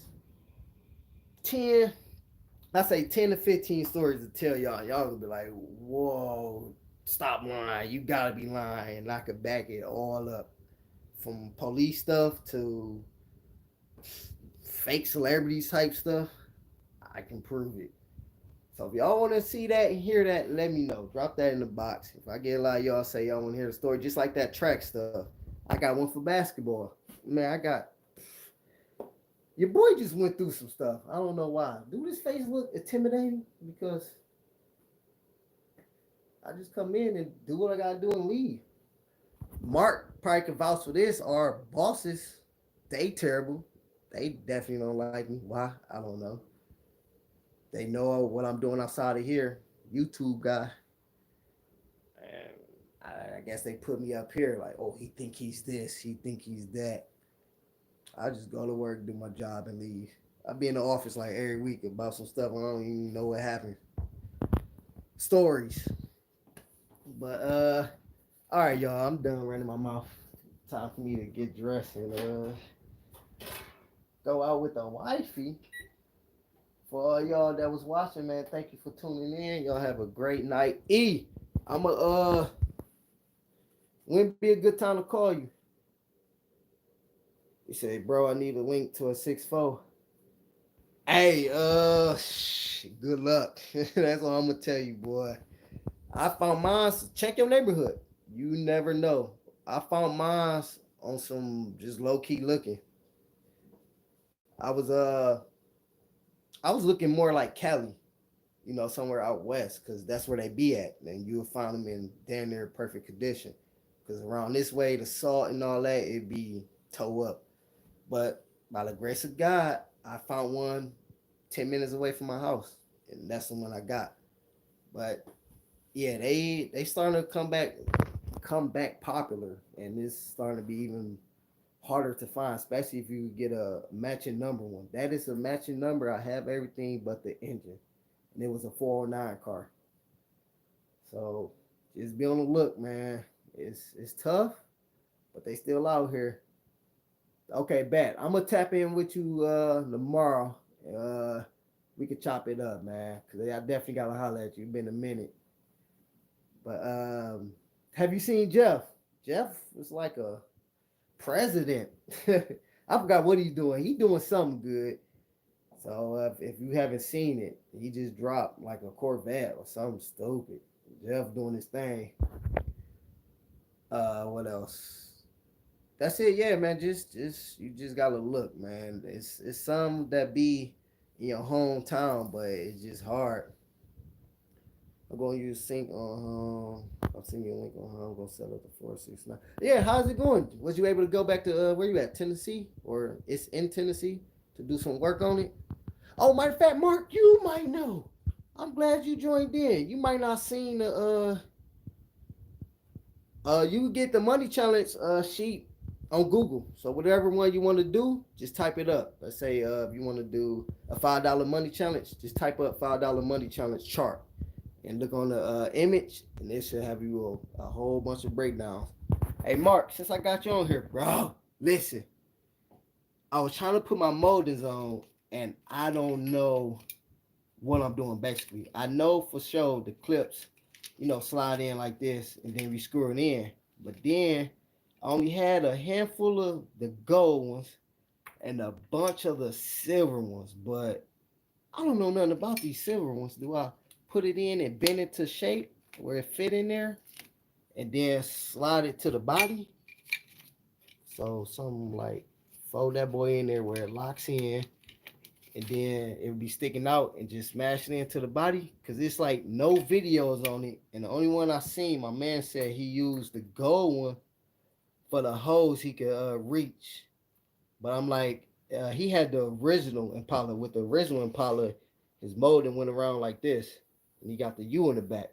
10, I say 10 to 15 stories to tell y'all. Y'all gonna be like, whoa, stop lying. You gotta be lying. And I could back it all up. From police stuff to fake celebrities type stuff, I can prove it. So if y'all want to see that and hear that, let me know. Drop that in the box. If I get a lot of y'all say y'all want to hear the story, just like that track stuff. I got one for basketball. Man, I got your boy just went through some stuff. I don't know why. Do his face look intimidating? Because I just come in and do what I gotta do and leave. Mark probably can vouch for this. Our bosses, they terrible. They definitely don't like me. Why? I don't know. They know what I'm doing outside of here. YouTube guy. And I guess they put me up here like, oh, he think he's this. He think he's that. I just go to work, do my job, and leave. I be in the office like every week about some stuff. I don't even know what happened. Stories. But all right, y'all. I'm done running my mouth. Time for me to get dressed and go out with the wifey. For all y'all that was watching, man, thank you for tuning in. Y'all have a great night. When be a good time to call you? He said, bro, I need a link to a 6'4". Hey, good luck. That's all I'm gonna tell you, boy. I found mine. Check your neighborhood. You never know. I found mine on some just low key looking. I was I was looking more like Cali, somewhere out west, because that's where they be at, and you'll find them in damn near perfect condition. Because around this way, the salt and all that, it be toe up. But by the grace of God, I found one 10 minutes away from my house, and that's the one I got. But yeah, they starting to come back popular, and it's starting to be even harder to find, especially if you get a matching number one. That is a matching number. I have everything but the engine, and it was a 409 car. So just be on the look, man. It's tough, but they still out here. Okay, bet. I'm gonna tap in with you tomorrow. We could chop it up, man. Cause I definitely gotta holler at you. It's been a minute. But have you seen Jeff? Jeff was like a president. I forgot what he's doing. He's doing something good. So if you haven't seen it, he just dropped like a Corvette or something stupid. Jeff doing his thing. What else? That's it, yeah, man. Just you just gotta look, man. It's some that be in your hometown, but it's just hard. I'm gonna use sync on I'll send you a link on how I'm gonna set up the 469. Yeah, how's it going? Was you able to go back to where you at, Tennessee? Or it's in Tennessee to do some work on it? Oh, matter of fact, Mark, you might know. I'm glad you joined in. You might not seen the you get the money challenge sheet on Google. So whatever one you want to do, just type it up. Let's say if you want to do a $5 money challenge, just type up $5 money challenge chart and look on the image, and it should have you a whole bunch of breakdowns. Hey Mark, since I got you on here, bro, listen. I was trying to put my moldings on, and I don't know what I'm doing basically. I know for sure the clips, slide in like this, and then we screw it in. But then I only had a handful of the gold ones and a bunch of the silver ones, but I don't know nothing about these silver ones. Do I put it in and bend it to shape where it fit in there and then slide it to the body? So something like fold that boy in there where it locks in, and then it would be sticking out and just smash it into the body, because it's like no videos on it. And the only one I seen, my man said he used the gold one for the hose he could reach. But I'm like, he had the original Impala. With the original Impala, his molding went around like this, and he got the U in the back.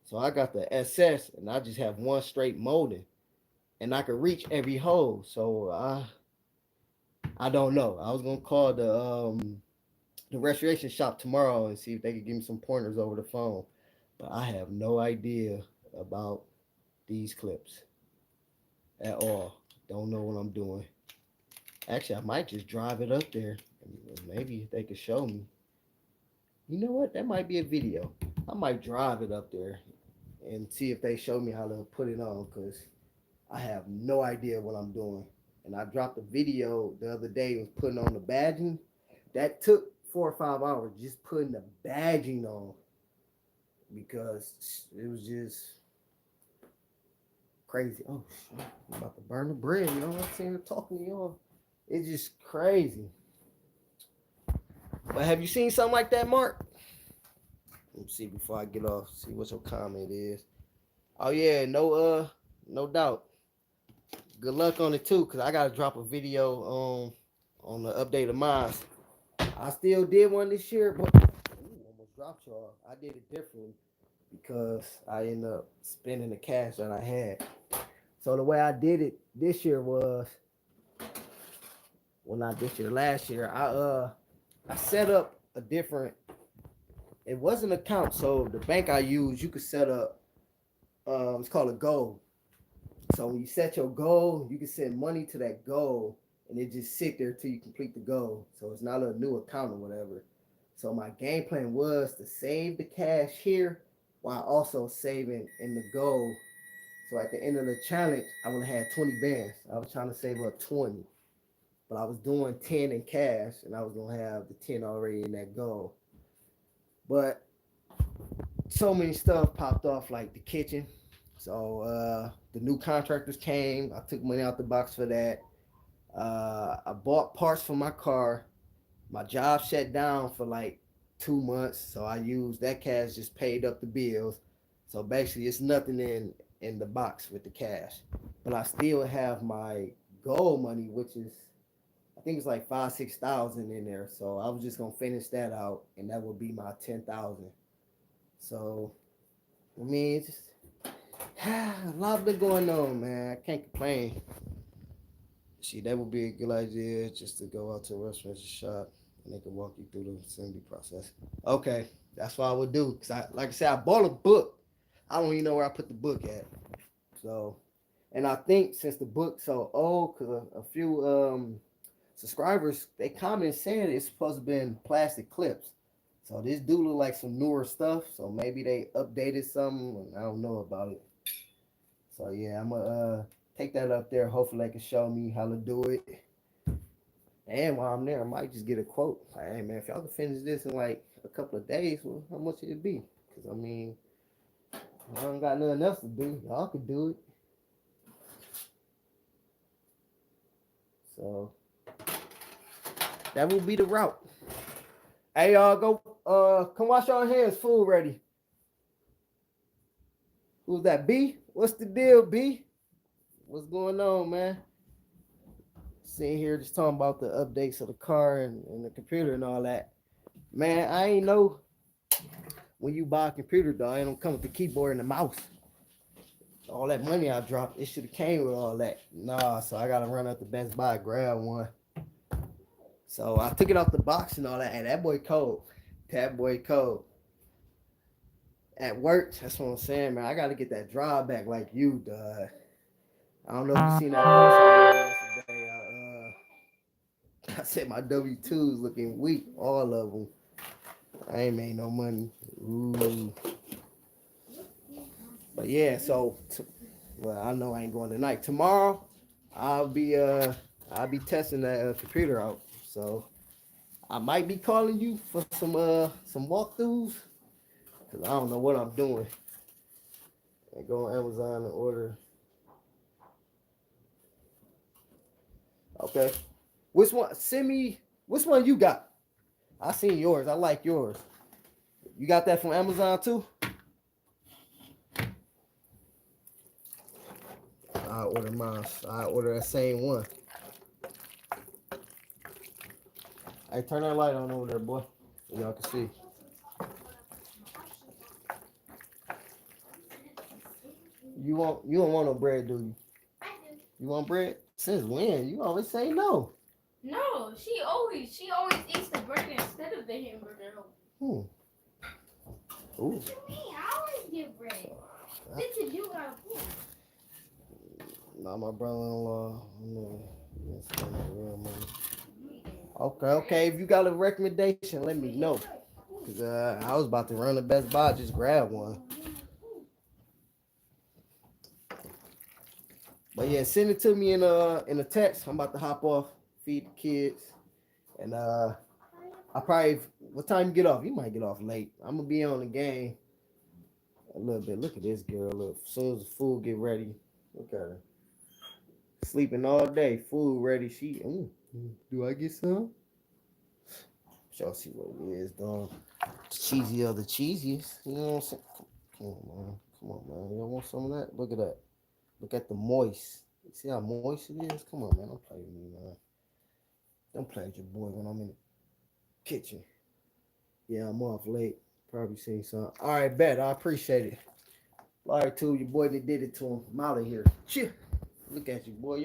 So I got the SS, and I just have one straight molding, and I could reach every hole. So I don't know. I was gonna call the restoration shop tomorrow and see if they could give me some pointers over the phone, but I have no idea about these clips at all. Don't know what I'm doing. Actually, I might just drive it up there. Maybe they could show me. You know what? That might be a video. I might drive it up there and see if they show me how to put it on because I have no idea what I'm doing. And I dropped a video the other day was putting on the badging. That took 4 or 5 hours just putting the badging on because it was just crazy. Oh, shit. I'm about to burn the bread. You know what I'm saying? Talking to y'all. It's just crazy. But have you seen something like that, Mark? Let me see before I get off. See what your comment is. Oh yeah, no doubt. Good luck on it too, cause I gotta drop a video on the update of mine. I still did one this year, but almost dropped y'all. I did it differently because I ended up spending the cash that I had. So the way I did it this year was, well, not this year, last year. I set up a different. It wasn't an account, so the bank I use, you could set up. It's called a goal. So when you set your goal, you can send money to that goal, and it just sit there till you complete the goal. So it's not a new account or whatever. So my game plan was to save the cash here while also saving in the goal. So at the end of the challenge, I would have had 20 bands. I was trying to save up 20, but I was doing 10 in cash, and I was gonna have the 10 already in that goal. But so many stuff popped off, like the kitchen. So the new contractors came. I took money out the box for that. I bought parts for my car. My job shut down for like 2 months, so I used that cash, just paid up the bills. So basically, it's nothing in the box with the cash, but I still have my gold money, which is I think it's like 5-6 thousand in there. So I was just gonna finish that out, and that would be my 10,000. So I mean, it's just a lot been going on, man. I can't complain. See, that would be a good idea just to go out to a restaurant shop and they can walk you through the assembly process. Okay, that's what I would do. Cause like I said, I bought a book. I don't even know where I put the book at. So, and I think since the book's so old, cause a few subscribers they commented saying it's supposed to be in plastic clips. So this do look like some newer stuff. So maybe they updated something. I don't know about it. So yeah, I'm gonna take that up there. Hopefully, they can show me how to do it. And while I'm there, I might just get a quote. Like, hey man, if y'all can finish this in like a couple of days, well, how much it'd be? Because I mean, I don't got nothing else to do. Y'all could do it. So that will be the route. Hey y'all, go come wash your hands. Food ready. Who's that? B? What's the deal, B? What's going on, man? Sitting here just talking about the updates of the car and the computer and all that. Man, I ain't know when you buy a computer, though, it don't come with the keyboard and the mouse. All that money I dropped, it should have came with all that. Nah, so I gotta run up to Best Buy, grab one. So I took it off the box and all that, and that boy cold. That boy cold. At work, that's what I'm saying, man. I gotta get that drive back like you, dog. I don't know if you seen that post yesterday. I said my W-2s looking weak, all of them. I ain't made no money. Ooh. But yeah, so well, I know I ain't going tonight. Tomorrow, I'll be testing that computer out. So I might be calling you for some walkthroughs, cause I don't know what I'm doing. I go on Amazon and order. Okay, which one? Send me. Which one you got? I seen yours. I like yours. You got that from Amazon too? I order mine. I order that same one. Hey, turn that light on over there, boy. So y'all can see. You don't want no bread, do you? I do. You want bread? Since when? You always say no. No, she always eats the burger instead of the hamburger. Ooh. What you mean? I always get bread. Since you got food. Nah, my brother-in-law. Okay. If you got a recommendation, let me know. Cause I was about to run to Best Buy, just grab one. But yeah, send it to me in a text. I'm about to hop off, feed the kids, and I probably what time you get off? You might get off late. I'm gonna be on the game a little bit. Look at this girl. Look, as soon as the food get ready, look at her sleeping all day. Food ready. She. Do I get some? Y'all see what it is, dog. Cheesy of the cheesiest. You know what I'm saying? Come on, man. You don't want some of that? Look at that. Look at the moist. You see how moist it is? Come on, man. Don't play with me, man. Don't play with your boy when I'm in the kitchen. Yeah, I'm off late. Probably seen some. All right, bet. I appreciate it. All right, too. Your boy that did it to him. I'm out of here. Cheer. Look at you, boy.